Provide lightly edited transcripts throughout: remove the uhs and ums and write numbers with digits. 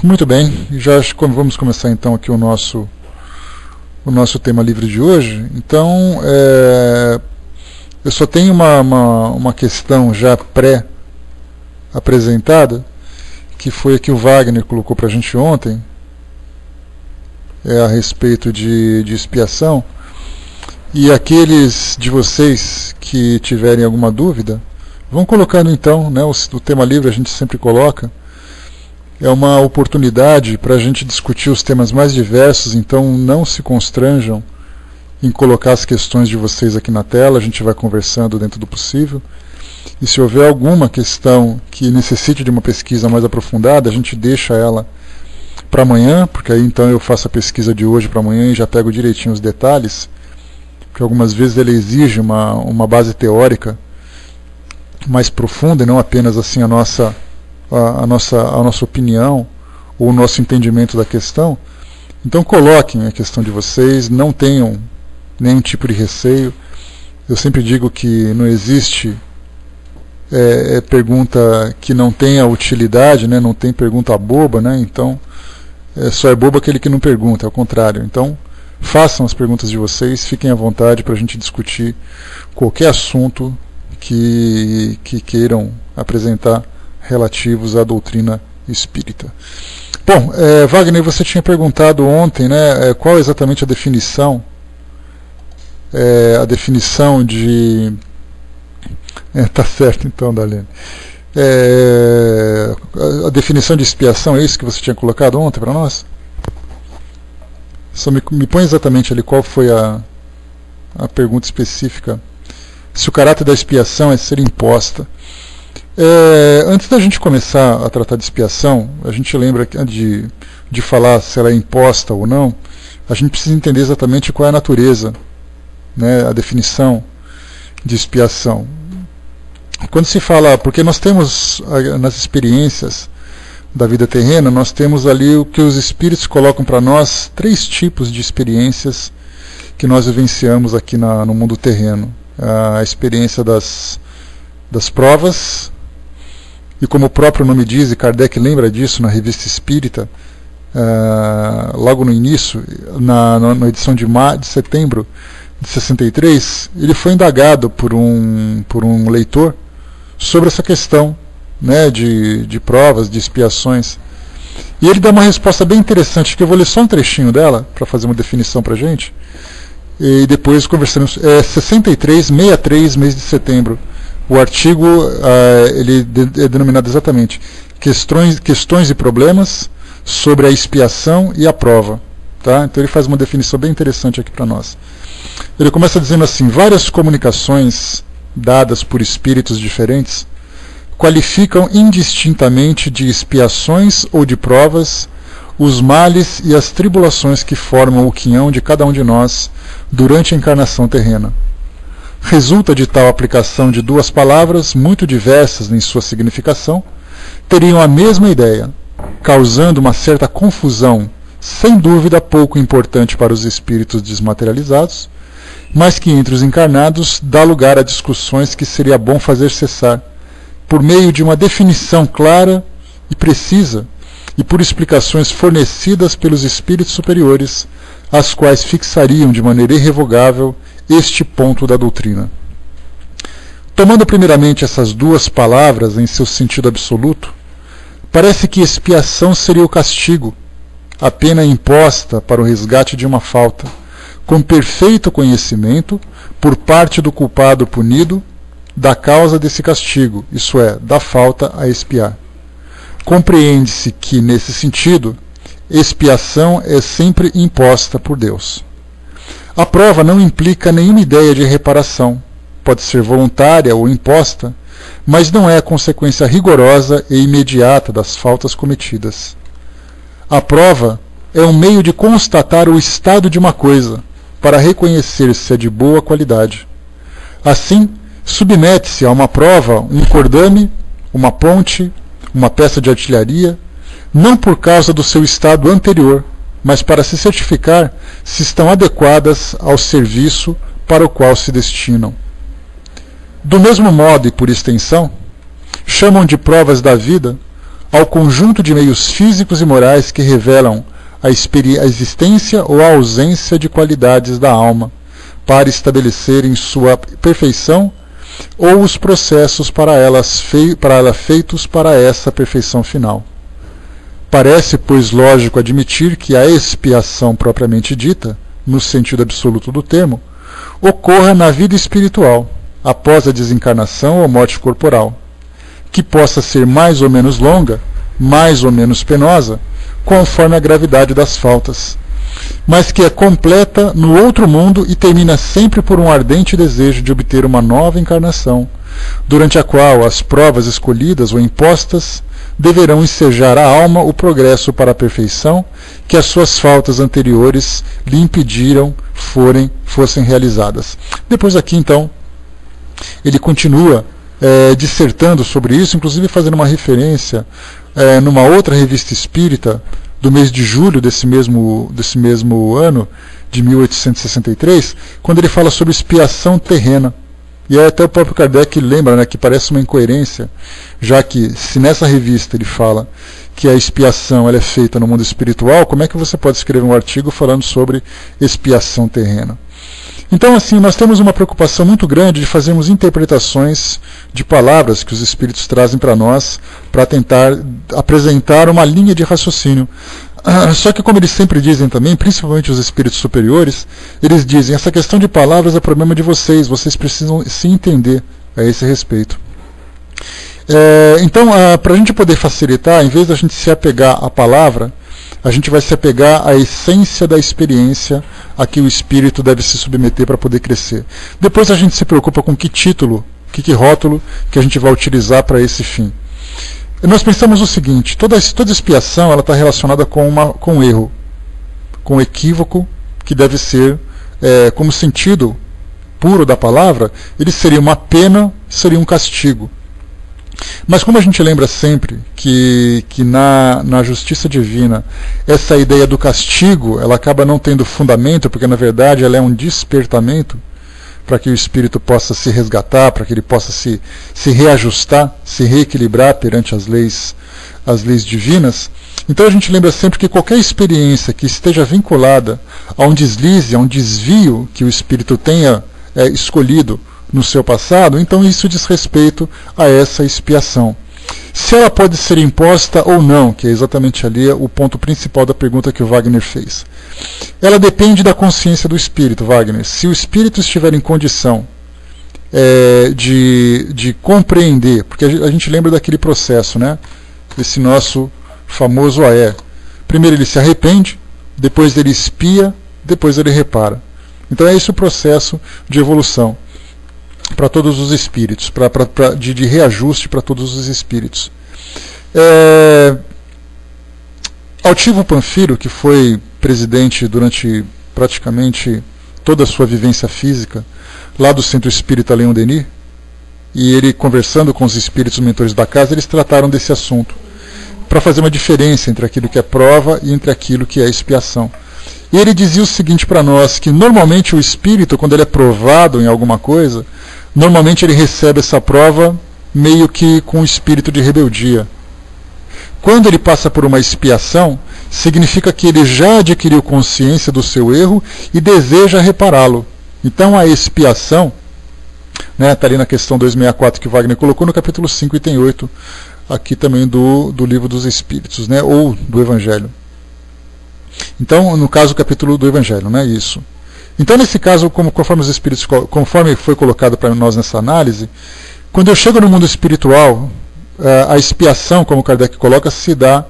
Muito bem, já vamos começar então aqui o nosso tema livre de hoje. Então, eu só tenho uma questão já pré-apresentada, que foi a que o Wagner colocou para a gente ontem, a respeito de expiação. E aqueles de vocês que tiverem alguma dúvida, vão colocando então, né, o tema livre a gente sempre coloca. É uma oportunidade para a gente discutir os temas mais diversos, então não se constranjam em colocar as questões de vocês aqui na tela, a gente vai conversando dentro do possível. E se houver alguma questão que necessite de uma pesquisa mais aprofundada, a gente deixa ela para amanhã, porque aí então eu faço a pesquisa de hoje para amanhã e já pego direitinho os detalhes, porque algumas vezes ele exige uma base teórica mais profunda e não apenas assim a nossa opinião ou o nosso entendimento da questão. Então coloquem a questão de vocês, não tenham nenhum tipo de receio. Eu sempre digo que não existe pergunta que não tenha utilidade, né? Não tem pergunta boba, né? Então só é bobo aquele que não pergunta, ao contrário. Então façam as perguntas de vocês, fiquem à vontade para a gente discutir qualquer assunto que queiram apresentar relativos à doutrina espírita. Bom, Wagner, você tinha perguntado ontem, né, qual exatamente a definição de... tá certo então, Dalene. A definição de expiação, é isso que você tinha colocado ontem para nós? Só me põe exatamente ali qual foi a pergunta específica. Se o caráter da expiação é ser imposta. Antes da gente começar a tratar de expiação, a gente lembra de falar se ela é imposta ou não, a gente precisa entender exatamente qual é a natureza, né, a definição de expiação. Quando se fala, porque nós temos nas experiências da vida terrena, nós temos ali o que os espíritos colocam para nós, 3 tipos de experiências que nós vivenciamos aqui no mundo terreno. A experiência das provas, e como o próprio nome diz, e Kardec lembra disso na Revista Espírita, logo no início, na edição de setembro de 63, ele foi indagado por um leitor sobre essa questão, né, de provas, de expiações. E ele dá uma resposta bem interessante, que eu vou ler só um trechinho dela, para fazer uma definição para a gente, e depois conversamos. 63, mês de setembro. O artigo ele é denominado exatamente questões e problemas sobre a expiação e a prova. Tá? Então ele faz uma definição bem interessante aqui para nós. Ele começa dizendo assim: várias comunicações dadas por espíritos diferentes qualificam indistintamente de expiações ou de provas os males e as tribulações que formam o quinhão de cada um de nós durante a encarnação terrena. Resulta de tal aplicação de 2 palavras, muito diversas em sua significação, teriam a mesma ideia, causando uma certa confusão, sem dúvida pouco importante para os espíritos desmaterializados, mas que entre os encarnados dá lugar a discussões que seria bom fazer cessar, por meio de uma definição clara e precisa, e por explicações fornecidas pelos espíritos superiores, as quais fixariam de maneira irrevogável este ponto da doutrina. Tomando primeiramente essas 2 palavras em seu sentido absoluto, parece que expiação seria o castigo, a pena imposta para o resgate de uma falta, com perfeito conhecimento, por parte do culpado punido, da causa desse castigo, isso é, da falta a expiar. Compreende-se que, nesse sentido, expiação é sempre imposta por Deus. A prova não implica nenhuma ideia de reparação, pode ser voluntária ou imposta, mas não é a consequência rigorosa e imediata das faltas cometidas. A prova é um meio de constatar o estado de uma coisa, para reconhecer se é de boa qualidade. Assim, submete-se a uma prova um cordame, uma ponte, uma peça de artilharia, não por causa do seu estado anterior, mas para se certificar se estão adequadas ao serviço para o qual se destinam. Do mesmo modo e por extensão, chamam de provas da vida ao conjunto de meios físicos e morais que revelam a existência ou a ausência de qualidades da alma, para estabelecerem sua perfeição ou os processos para ela feitos para essa perfeição final. Parece, pois, lógico admitir que a expiação propriamente dita, no sentido absoluto do termo, ocorra na vida espiritual, após a desencarnação ou morte corporal, que possa ser mais ou menos longa, mais ou menos penosa, conforme a gravidade das faltas, mas que é completa no outro mundo e termina sempre por um ardente desejo de obter uma nova encarnação, durante a qual as provas escolhidas ou impostas deverão ensejar à alma o progresso para a perfeição que as suas faltas anteriores lhe impediram fossem realizadas. Depois aqui, então, ele continua dissertando sobre isso, inclusive fazendo uma referência numa outra revista espírita do mês de julho desse mesmo ano, de 1863, quando ele fala sobre expiação terrena. E aí até o próprio Kardec lembra, né, que parece uma incoerência, já que se nessa revista ele fala que a expiação ela é feita no mundo espiritual, como é que você pode escrever um artigo falando sobre expiação terrena? Então, assim, nós temos uma preocupação muito grande de fazermos interpretações de palavras que os espíritos trazem para nós, para tentar apresentar uma linha de raciocínio. Só que, como eles sempre dizem também, principalmente os espíritos superiores, eles dizem, essa questão de palavras é problema de vocês precisam se entender a esse respeito. Então, para a gente poder facilitar, em vez da gente se apegar à palavra, a gente vai se apegar à essência da experiência a que o espírito deve se submeter para poder crescer. Depois a gente se preocupa com que título, que rótulo que a gente vai utilizar para esse fim. E nós pensamos o seguinte, toda expiação está relacionada com um erro, com um equívoco, que deve ser, como sentido puro da palavra, ele seria uma pena, seria um castigo. Mas como a gente lembra sempre que na justiça divina essa ideia do castigo ela acaba não tendo fundamento, porque na verdade ela é um despertamento para que o espírito possa se resgatar, para que ele possa se reajustar, se reequilibrar perante as leis divinas. Então a gente lembra sempre que qualquer experiência que esteja vinculada a um deslize, a um desvio que o espírito tenha escolhido no seu passado, então isso diz respeito a essa expiação. Se ela pode ser imposta ou não, que é exatamente ali o ponto principal da pergunta que o Wagner fez. Ela depende da consciência do espírito, Wagner. Se o espírito estiver em condição de compreender, porque a gente lembra daquele processo, né? Esse nosso famoso AE. Primeiro ele se arrepende, depois ele expia, depois ele repara. Então é esse o processo de evolução para todos os espíritos, de reajuste para todos os espíritos. Altivo Panfiro, que foi presidente durante praticamente toda a sua vivência física, lá do Centro Espírita Leon Denis, e ele conversando com os espíritos mentores da casa, eles trataram desse assunto, para fazer uma diferença entre aquilo que é prova e entre aquilo que é expiação. E ele dizia o seguinte para nós, que normalmente o espírito, quando ele é provado em alguma coisa, normalmente ele recebe essa prova meio que com o espírito de rebeldia. Quando ele passa por uma expiação, significa que ele já adquiriu consciência do seu erro e deseja repará-lo. Então a expiação, está ali na questão 264 que o Wagner colocou no capítulo 5, item 8, aqui também do Livro dos Espíritos, ou do Evangelho. Então, no caso, o capítulo do Evangelho, isso. Então, nesse caso, conforme os espíritos, conforme foi colocado para nós nessa análise, quando eu chego no mundo espiritual, a expiação, como Kardec coloca, se dá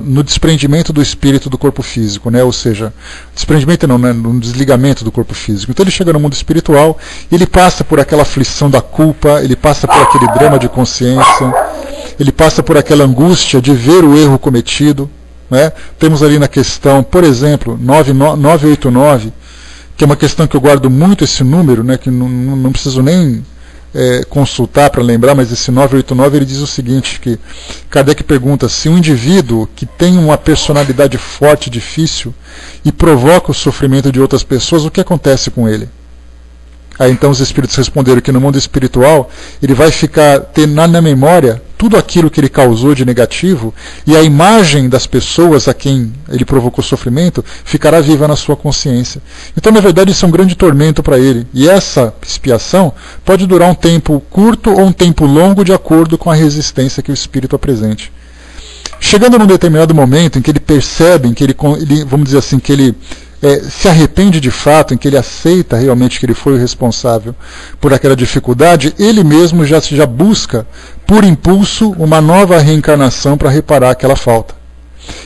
no desprendimento do espírito do corpo físico, ou seja, desprendimento não, no desligamento do corpo físico. Então ele chega no mundo espiritual, ele passa por aquela aflição da culpa, ele passa por aquele drama de consciência, ele passa por aquela angústia de ver o erro cometido. Temos ali na questão, por exemplo, 989, que é uma questão que eu guardo muito esse número, que não preciso nem consultar para lembrar, mas esse 989 ele diz o seguinte, que Kardec pergunta se um indivíduo que tem uma personalidade forte, difícil, e provoca o sofrimento de outras pessoas, o que acontece com ele? Aí então os espíritos responderam que no mundo espiritual ele vai ficar ter na memória tudo aquilo que ele causou de negativo, e a imagem das pessoas a quem ele provocou sofrimento ficará viva na sua consciência. Então, na verdade, isso é um grande tormento para ele. E essa expiação pode durar um tempo curto ou um tempo longo, de acordo com a resistência que o espírito apresente. Chegando num determinado momento em que ele percebe, em que ele vamos dizer assim, que ele se arrepende de fato, em que ele aceita realmente que ele foi o responsável por aquela dificuldade, ele mesmo já busca, por impulso, uma nova reencarnação para reparar aquela falta.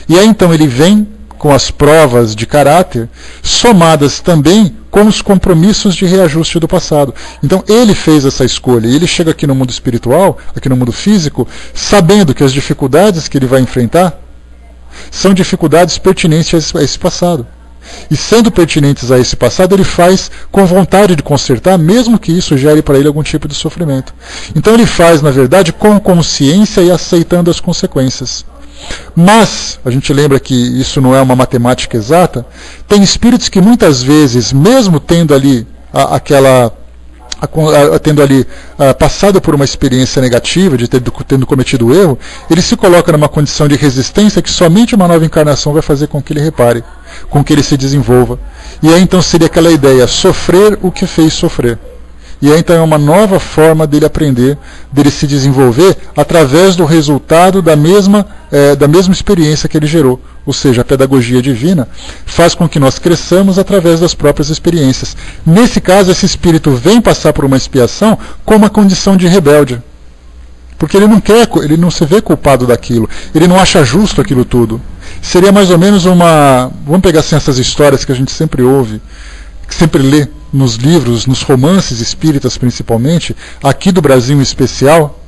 E aí então ele vem com as provas de caráter, somadas também com os compromissos de reajuste do passado. Então ele fez essa escolha, e ele chega aqui no mundo espiritual, aqui no mundo físico, sabendo que as dificuldades que ele vai enfrentar são dificuldades pertinentes a esse passado. E sendo pertinentes a esse passado, ele faz com vontade de consertar, mesmo que isso gere para ele algum tipo de sofrimento. Então ele faz, na verdade, com consciência e aceitando as consequências. Mas, a gente lembra que isso não é uma matemática exata, tem espíritos que muitas vezes, mesmo tendo ali passado por uma experiência negativa, de tendo cometido o erro, ele se coloca numa condição de resistência que somente uma nova encarnação vai fazer com que ele repare, com que ele se desenvolva. E aí então seria aquela ideia, sofrer o que fez sofrer. E aí então é uma nova forma dele aprender, dele se desenvolver através do resultado da mesma experiência que ele gerou. Ou seja, a pedagogia divina faz com que nós cresçamos através das próprias experiências. Nesse caso, esse espírito vem passar por uma expiação com uma condição de rebelde. Porque ele não se vê culpado daquilo, ele não acha justo aquilo tudo. Seria mais ou menos vamos pegar assim, essas histórias que a gente sempre ouve, que sempre lê nos livros, nos romances espíritas principalmente, aqui do Brasil em especial.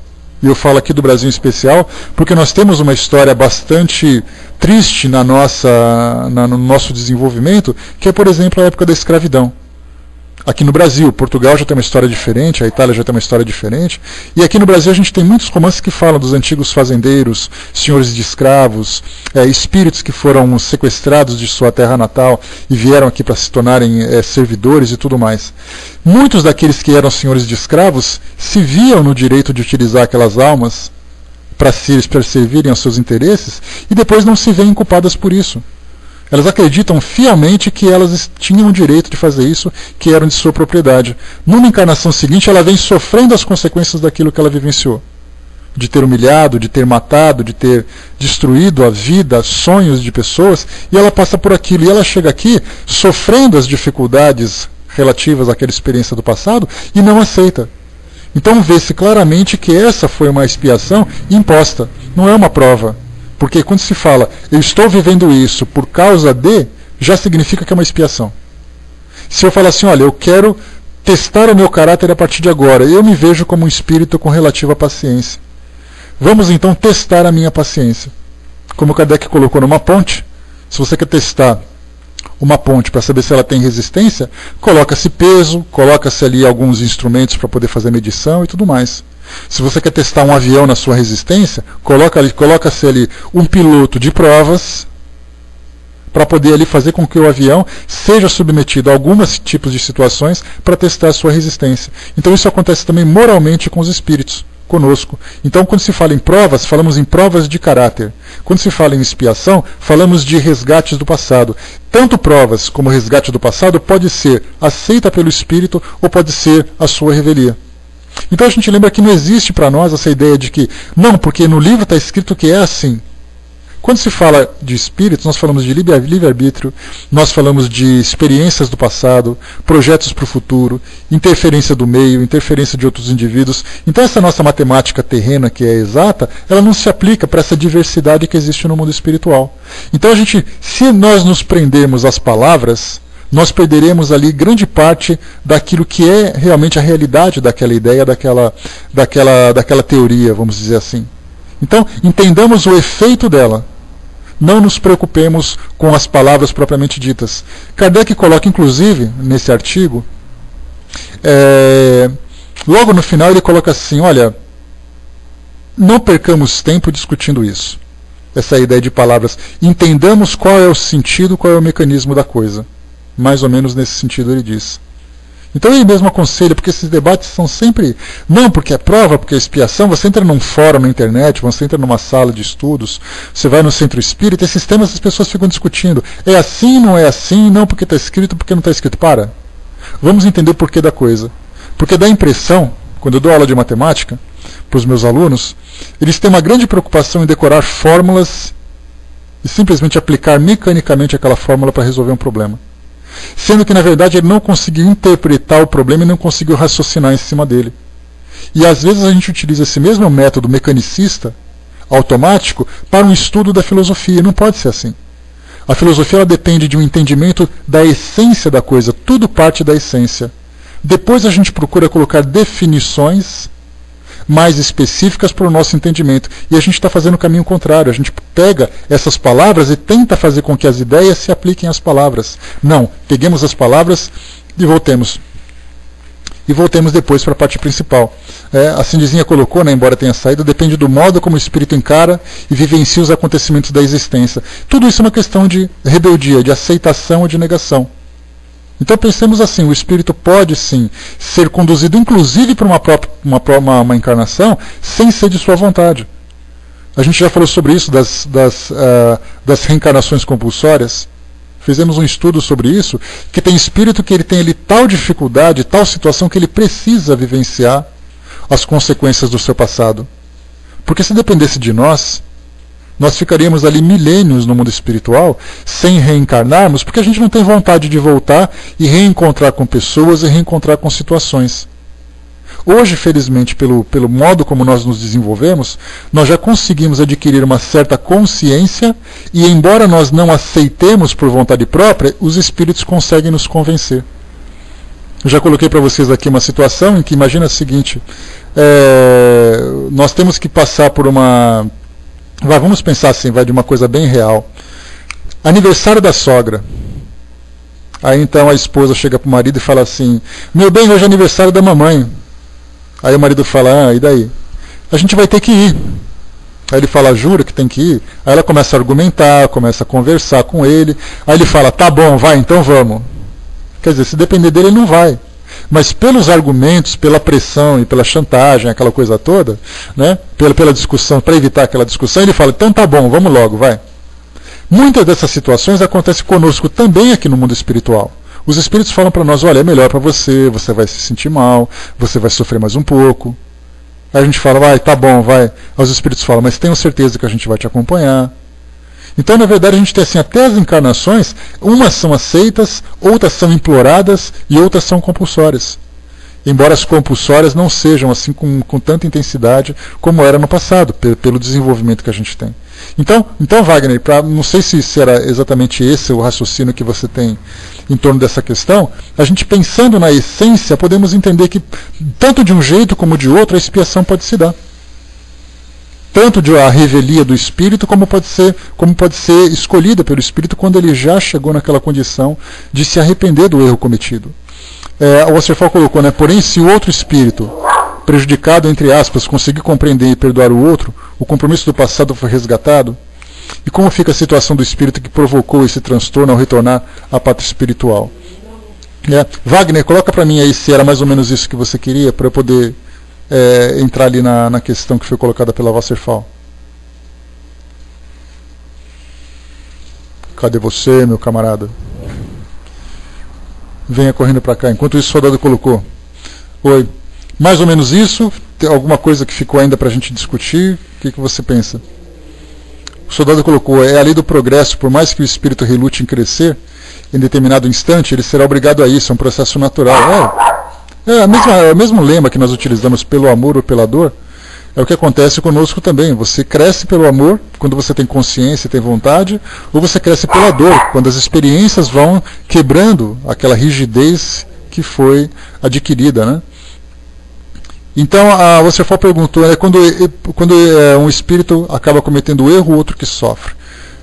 E eu falo aqui do Brasil em especial porque nós temos uma história bastante triste no nosso desenvolvimento, que é, por exemplo, a época da escravidão. Aqui no Brasil, Portugal já tem uma história diferente, a Itália já tem uma história diferente, e aqui no Brasil a gente tem muitos romances que falam dos antigos fazendeiros, senhores de escravos, espíritos que foram sequestrados de sua terra natal e vieram aqui para se tornarem servidores e tudo mais. Muitos daqueles que eram senhores de escravos se viam no direito de utilizar aquelas almas para servirem aos seus interesses e depois não se veem culpadas por isso. Elas acreditam fielmente que elas tinham o direito de fazer isso, que eram de sua propriedade. Numa encarnação seguinte, ela vem sofrendo as consequências daquilo que ela vivenciou. De ter humilhado, de ter matado, de ter destruído a vida, sonhos de pessoas, e ela passa por aquilo. E ela chega aqui sofrendo as dificuldades relativas àquela experiência do passado e não aceita. Então vê-se claramente que essa foi uma expiação imposta, não é uma prova. Porque quando se fala, eu estou vivendo isso por causa de, já significa que é uma expiação. Se eu falar assim, olha, eu quero testar o meu caráter a partir de agora, eu me vejo como um espírito com relativa paciência. Vamos então testar a minha paciência. Como Kardec colocou numa ponte, se você quer testar uma ponte para saber se ela tem resistência, coloca-se peso, coloca-se ali alguns instrumentos para poder fazer medição e tudo mais. Se você quer testar um avião na sua resistência, coloca-se ali um piloto de provas para poder ali fazer com que o avião seja submetido a alguns tipos de situações para testar a sua resistência. Então isso acontece também moralmente com os espíritos, conosco. Então quando se fala em provas, falamos em provas de caráter. Quando se fala em expiação, falamos de resgates do passado. Tanto provas como resgate do passado pode ser aceita pelo espírito ou pode ser a sua revelia. Então a gente lembra que não existe para nós essa ideia de que, não, porque no livro está escrito que é assim. Quando se fala de espíritos, nós falamos de livre-arbítrio, nós falamos de experiências do passado, projetos para o futuro, interferência do meio, interferência de outros indivíduos. Então essa nossa matemática terrena, que é exata, ela não se aplica para essa diversidade que existe no mundo espiritual. Então se nós nos prendermos às palavras, nós perderemos ali grande parte daquilo que é realmente a realidade daquela ideia, daquela teoria, vamos dizer assim. Então, entendamos o efeito dela. Não nos preocupemos com as palavras propriamente ditas. Kardec coloca, inclusive, nesse artigo, logo no final ele coloca assim, olha, não percamos tempo discutindo isso. Essa ideia de palavras. Entendamos qual é o sentido, qual é o mecanismo da coisa. Mais ou menos nesse sentido ele diz. Então ele mesmo aconselha, porque esses debates são sempre, não porque é prova, porque é expiação, você entra num fórum na internet, você entra numa sala de estudos, você vai no centro espírita, esses temas as pessoas ficam discutindo, é assim, não é assim, não porque está escrito, porque não está escrito. Para, vamos entender o porquê da coisa. Porque dá a impressão, quando eu dou aula de matemática para os meus alunos, eles têm uma grande preocupação em decorar fórmulas e simplesmente aplicar mecanicamente aquela fórmula para resolver um problema. Sendo que, na verdade, ele não conseguiu interpretar o problema e não conseguiu raciocinar em cima dele. E, às vezes, a gente utiliza esse mesmo método mecanicista, automático, para um estudo da filosofia. Não pode ser assim. A filosofia ela depende de um entendimento da essência da coisa. Tudo parte da essência. Depois a gente procura colocar definições mais específicas para o nosso entendimento. E a gente está fazendo o caminho contrário. A gente pega essas palavras e tenta fazer com que as ideias se apliquem às palavras. Não, peguemos as palavras e voltemos. E voltemos depois para a parte principal. A Cindizinha colocou, né, embora tenha saído, depende do modo como o espírito encara e vivencia os acontecimentos da existência. Tudo isso é uma questão de rebeldia, de aceitação ou de negação. Então pensemos assim, o espírito pode sim ser conduzido inclusive para uma encarnação sem ser de sua vontade. A gente já falou sobre isso das reencarnações compulsórias. Fizemos um estudo sobre isso, que tem espírito que ele tem ali tal dificuldade, tal situação que ele precisa vivenciar as consequências do seu passado. Porque se dependesse de nós ficaríamos ali milênios no mundo espiritual sem reencarnarmos, porque a gente não tem vontade de voltar e reencontrar com pessoas e reencontrar com situações. Hoje, felizmente, pelo modo como nós nos desenvolvemos, nós já conseguimos adquirir uma certa consciência e, embora nós não aceitemos por vontade própria, os espíritos conseguem nos convencer. Eu já coloquei para vocês aqui uma situação em que, imagina o seguinte, nós temos que passar por uma... vamos pensar assim, de uma coisa bem real. Aniversário da sogra. Aí então a esposa chega para o marido e fala assim, meu bem, hoje é aniversário da mamãe. Aí o marido fala, e daí? A gente vai ter que ir. Aí ele fala, jura que tem que ir? Aí ela começa a argumentar, começa a conversar com ele. Aí ele fala, tá bom, vai, então vamos. Quer dizer, se depender dele, ele não vai. Mas pelos argumentos, pela pressão e pela chantagem, aquela coisa toda, né, pela discussão, para evitar aquela discussão, ele fala, então tá bom, vamos logo, vai. Muitas dessas situações acontecem conosco também aqui no mundo espiritual. Os espíritos falam para nós, olha, é melhor para você, você vai se sentir mal, você vai sofrer mais um pouco. Aí a gente fala, vai, tá bom, vai. Aí os espíritos falam, mas tenho certeza que a gente vai te acompanhar. Então, na verdade, a gente tem assim, até as encarnações, umas são aceitas, outras são imploradas e outras são compulsórias. Embora as compulsórias não sejam assim com tanta intensidade como era no passado, pelo desenvolvimento que a gente tem. Então Wagner, não sei se era exatamente esse o raciocínio que você tem em torno dessa questão, a gente pensando na essência, podemos entender que tanto de um jeito como de outro a expiação pode se dar. Tanto a revelia do espírito como pode ser escolhida pelo espírito quando ele já chegou naquela condição de se arrepender do erro cometido. O Wasserfall colocou, né? Porém, se o outro espírito, prejudicado, entre aspas, conseguir compreender e perdoar o outro, o compromisso do passado foi resgatado, e como fica a situação do espírito que provocou esse transtorno ao retornar à pátria espiritual? Wagner, coloca para mim aí se era mais ou menos isso que você queria, para eu poder entrar ali na questão que foi colocada pela Wasserfall. Cadê você, meu camarada? Venha correndo para cá. Enquanto isso, o soldado colocou. Oi. Mais ou menos isso? Tem alguma coisa que ficou ainda para a gente discutir? O que você pensa? O soldado colocou, é a lei do progresso, por mais que o espírito relute em crescer, em determinado instante, ele será obrigado a isso, é um processo natural. É o mesmo lema que nós utilizamos pelo amor ou pela dor, é o que acontece conosco também. Você cresce pelo amor, quando você tem consciência, tem vontade, ou você cresce pela dor, quando as experiências vão quebrando aquela rigidez que foi adquirida, né? Então, a Wasserfall perguntou, quando um espírito acaba cometendo erro, o outro que sofre.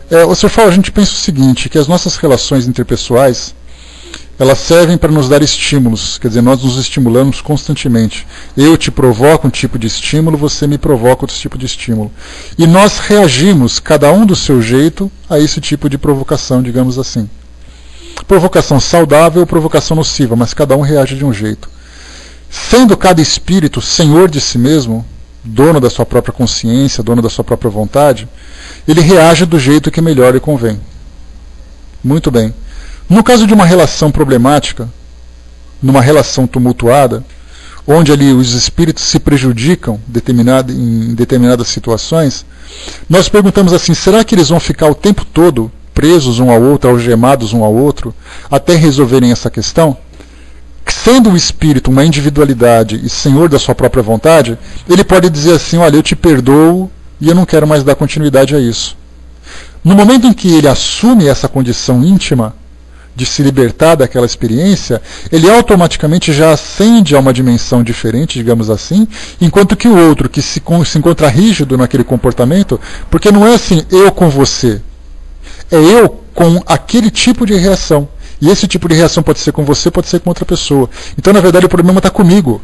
Wasserfall, a gente pensa o seguinte, que as nossas relações interpessoais, elas servem para nos dar estímulos, quer dizer, nós nos estimulamos constantemente. Eu te provoco um tipo de estímulo, você me provoca outro tipo de estímulo. E nós reagimos, cada um do seu jeito, a esse tipo de provocação, digamos assim. Provocação saudável ou provocação nociva, mas cada um reage de um jeito. Sendo cada espírito senhor de si mesmo, dono da sua própria consciência, dono da sua própria vontade, ele reage do jeito que melhor lhe convém. Muito bem. No caso de uma relação problemática, numa relação tumultuada, onde ali os espíritos se prejudicam em determinadas situações, nós perguntamos assim, será que eles vão ficar o tempo todo presos um ao outro, algemados um ao outro, até resolverem essa questão? Sendo o espírito uma individualidade e senhor da sua própria vontade, ele pode dizer assim, olha, eu te perdoo e eu não quero mais dar continuidade a isso. No momento em que ele assume essa condição íntima de se libertar daquela experiência, ele automaticamente já ascende a uma dimensão diferente, digamos assim, enquanto que o outro, que se encontra rígido naquele comportamento, porque não é assim, eu com você, é eu com aquele tipo de reação. E esse tipo de reação pode ser com você, pode ser com outra pessoa. Então, na verdade, o problema está comigo.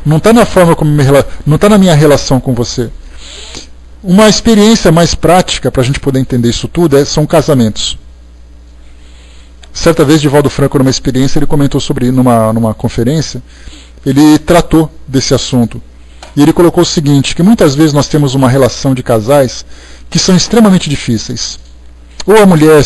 Não está na forma como não está na minha relação com você. Uma experiência mais prática para a gente poder entender isso tudo são casamentos. Certa vez, Divaldo Franco, numa experiência, ele comentou sobre numa conferência, ele tratou desse assunto. E ele colocou o seguinte, que muitas vezes nós temos uma relação de casais que são extremamente difíceis. Ou a mulher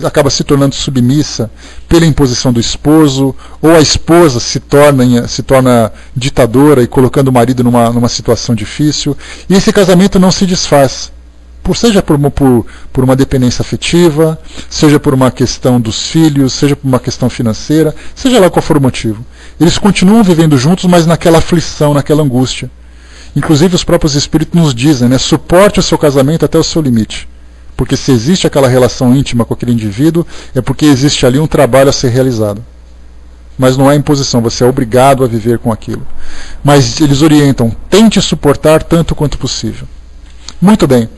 acaba se tornando submissa pela imposição do esposo, ou a esposa se torna ditadora e colocando o marido numa situação difícil, e esse casamento não se desfaz. Seja por uma dependência afetiva, seja por uma questão dos filhos, seja por uma questão financeira, seja lá qual for o motivo. Eles continuam vivendo juntos, mas naquela aflição, naquela angústia. Inclusive os próprios espíritos nos dizem, né, suporte o seu casamento até o seu limite. Porque se existe aquela relação íntima com aquele indivíduo, é porque existe ali um trabalho a ser realizado. Mas não é imposição, você é obrigado a viver com aquilo. Mas eles orientam, tente suportar tanto quanto possível. Muito bem.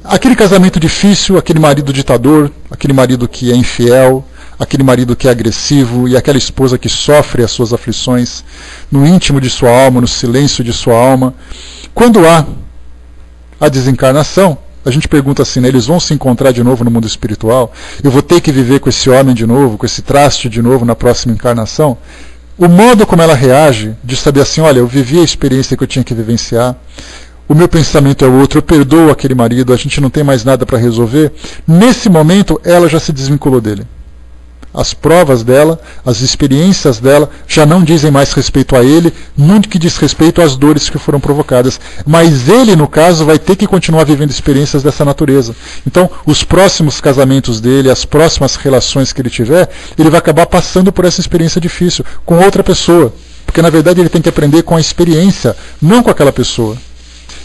Aquele casamento difícil, aquele marido ditador, aquele marido que é infiel, aquele marido que é agressivo e aquela esposa que sofre as suas aflições no íntimo de sua alma, no silêncio de sua alma. Quando há a desencarnação, a gente pergunta assim, né, eles vão se encontrar de novo no mundo espiritual? Eu vou ter que viver com esse homem de novo, com esse traste de novo na próxima encarnação? O modo como ela reage, de saber assim, olha, eu vivi a experiência que eu tinha que vivenciar, o meu pensamento é outro, eu perdoo aquele marido, a gente não tem mais nada para resolver. Nesse momento, ela já se desvinculou dele. As provas dela, as experiências dela, já não dizem mais respeito a ele, no que diz respeito às dores que foram provocadas. Mas ele, no caso, vai ter que continuar vivendo experiências dessa natureza. Então, os próximos casamentos dele, as próximas relações que ele tiver, ele vai acabar passando por essa experiência difícil, com outra pessoa. Porque, na verdade, ele tem que aprender com a experiência, não com aquela pessoa.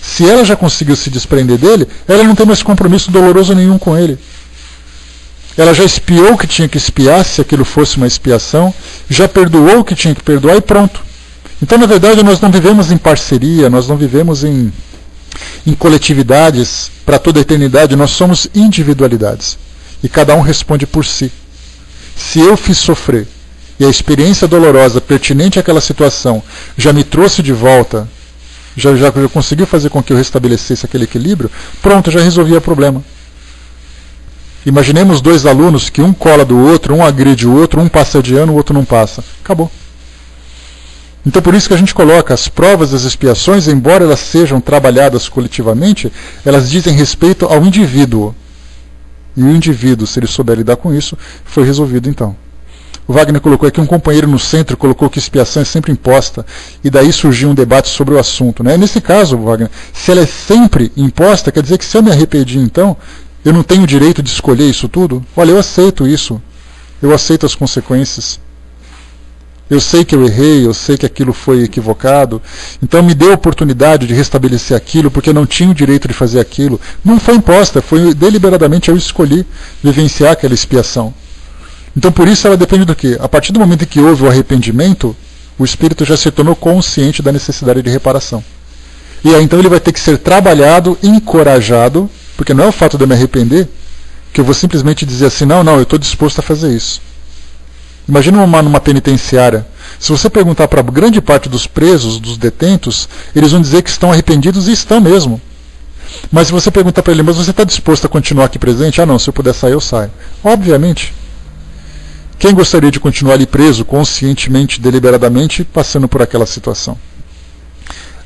Se ela já conseguiu se desprender dele, ela não tem mais compromisso doloroso nenhum com ele. Ela já espiou o que tinha que espiar, se aquilo fosse uma expiação, já perdoou o que tinha que perdoar e pronto. Então, na verdade, nós não vivemos em parceria, nós não vivemos em coletividades para toda a eternidade, nós somos individualidades. E cada um responde por si. Se eu fiz sofrer, e a experiência dolorosa pertinente àquela situação já me trouxe de volta, já conseguiu fazer com que eu restabelecesse aquele equilíbrio, pronto, já resolvi o problema. Imaginemos dois alunos que um cola do outro, um agride o outro, um passa de ano, o outro não passa. Acabou. Então por isso que a gente coloca as provas das expiações, embora elas sejam trabalhadas coletivamente, elas dizem respeito ao indivíduo. E o indivíduo, se ele souber lidar com isso, foi resolvido então. O Wagner colocou aqui, um companheiro no centro colocou que expiação é sempre imposta, e daí surgiu um debate sobre o assunto. Né? Nesse caso, Wagner, se ela é sempre imposta, quer dizer que se eu me arrependi então, eu não tenho o direito de escolher isso tudo? Olha, eu aceito isso, eu aceito as consequências. Eu sei que eu errei, eu sei que aquilo foi equivocado, então me dê a oportunidade de restabelecer aquilo, porque eu não tinha o direito de fazer aquilo. Não foi imposta, foi deliberadamente eu escolhi vivenciar aquela expiação. Então por isso ela depende do quê? A partir do momento em que houve o arrependimento, o espírito já se tornou consciente da necessidade de reparação. E aí então ele vai ter que ser trabalhado, encorajado, porque não é o fato de eu me arrepender, que eu vou simplesmente dizer assim, não, eu estou disposto a fazer isso. Imagina numa penitenciária, se você perguntar para grande parte dos presos, dos detentos, eles vão dizer que estão arrependidos e estão mesmo. Mas se você perguntar para ele, mas você está disposto a continuar aqui presente? Ah não, se eu puder sair, eu saio. Obviamente. Quem gostaria de continuar ali preso, conscientemente, deliberadamente, passando por aquela situação?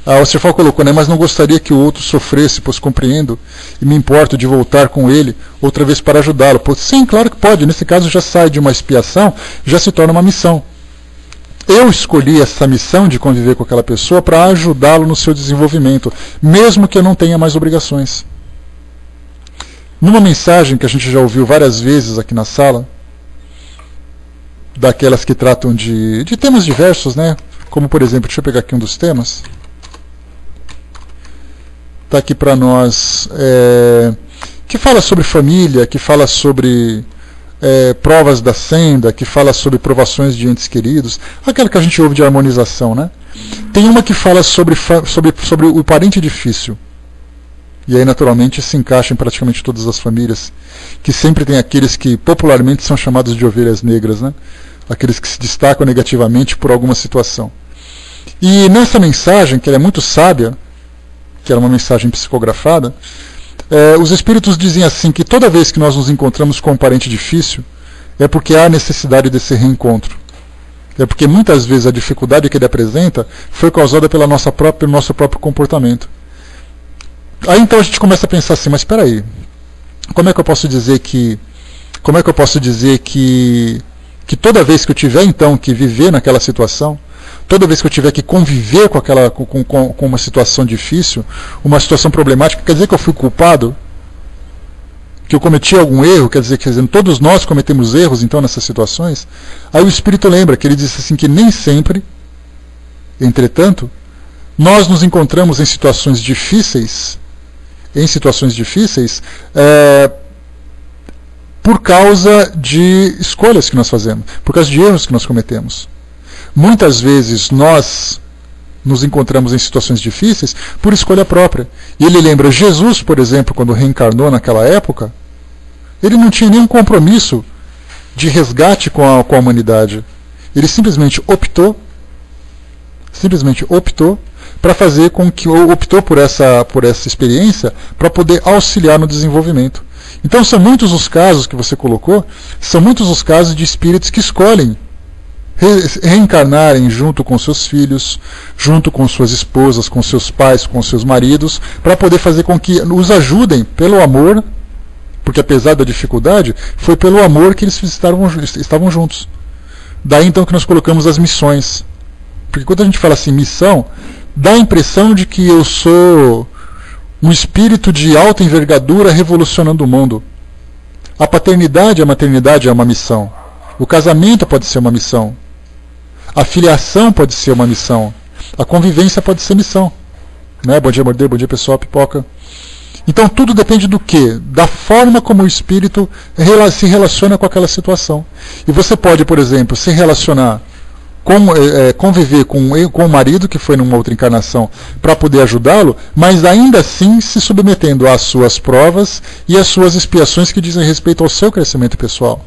O Osterfal colocou, né, mas não gostaria que o outro sofresse, pois compreendo e me importo de voltar com ele outra vez para ajudá-lo. Sim, claro que pode. Nesse caso já sai de uma expiação, já se torna uma missão. Eu escolhi essa missão de conviver com aquela pessoa para ajudá-lo no seu desenvolvimento, mesmo que eu não tenha mais obrigações. Numa mensagem que a gente já ouviu várias vezes aqui na sala, daquelas que tratam de temas diversos, né? Como, por exemplo, deixa eu pegar aqui um dos temas. Está aqui para nós, que fala sobre família, que fala sobre provas da senda, que fala sobre provações de entes queridos, aquela que a gente ouve de harmonização, né? Tem uma que fala sobre o parente difícil. E aí, naturalmente, se encaixa em praticamente todas as famílias, que sempre tem aqueles que popularmente são chamados de ovelhas negras, né? Aqueles que se destacam negativamente por alguma situação. E nessa mensagem, que ela é muito sábia, que era uma mensagem psicografada, os espíritos dizem assim, que toda vez que nós nos encontramos com um parente difícil, é porque há necessidade desse reencontro. É porque muitas vezes a dificuldade que ele apresenta foi causada pelo nosso próprio comportamento. Aí então a gente começa a pensar assim, mas espera aí, como é que eu posso dizer que toda vez que eu tiver então que viver naquela situação, toda vez que eu tiver que conviver com uma situação difícil, uma situação problemática, quer dizer que eu fui culpado? Que eu cometi algum erro? Quer dizer, todos nós cometemos erros então nessas situações? Aí o Espírito lembra que ele disse assim que nem sempre, entretanto, nós nos encontramos em situações difíceis, por causa de escolhas que nós fazemos, por causa de erros que nós cometemos. Muitas vezes nós nos encontramos em situações difíceis por escolha própria. E ele lembra, Jesus, por exemplo, quando reencarnou naquela época, ele não tinha nenhum compromisso de resgate com a humanidade. Ele simplesmente optou para fazer com que, optou por essa experiência para poder auxiliar no desenvolvimento. Então são muitos os casos que você colocou, são muitos os casos de espíritos que escolhem reencarnarem junto com seus filhos, junto com suas esposas, com seus pais, com seus maridos, para poder fazer com que os ajudem pelo amor, porque apesar da dificuldade, foi pelo amor que eles estavam juntos. Daí então que nós colocamos as missões. Porque quando a gente fala assim, missão, dá a impressão de que eu sou um espírito de alta envergadura revolucionando o mundo. A paternidade e a maternidade é uma missão. O casamento pode ser uma missão. A filiação pode ser uma missão. A convivência pode ser missão. Né? Bom dia, Morder. Bom dia, pessoal. Pipoca. Então tudo depende do quê? Da forma como o espírito se relaciona com aquela situação. E você pode, por exemplo, se relacionar, conviver com o marido que foi numa outra encarnação para poder ajudá-lo, mas ainda assim se submetendo às suas provas e às suas expiações que dizem respeito ao seu crescimento pessoal.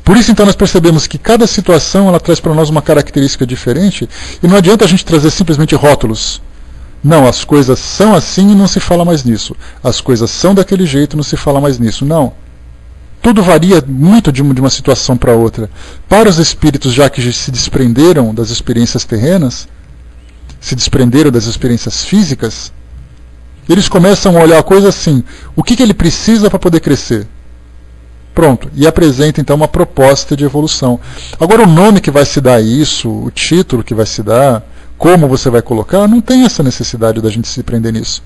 Por isso, então, nós percebemos que cada situação ela traz para nós uma característica diferente e não adianta a gente trazer simplesmente rótulos. Não, as coisas são assim e não se fala mais nisso. As coisas são daquele jeito e não se fala mais nisso. Não. Tudo varia muito de uma situação para outra. Para os espíritos, já que se desprenderam das experiências terrenas, se desprenderam das experiências físicas, eles começam a olhar a coisa assim, o que ele precisa para poder crescer? Pronto, e apresenta então uma proposta de evolução. Agora o nome que vai se dar a isso, o título que vai se dar, como você vai colocar, não tem essa necessidade da gente se prender nisso.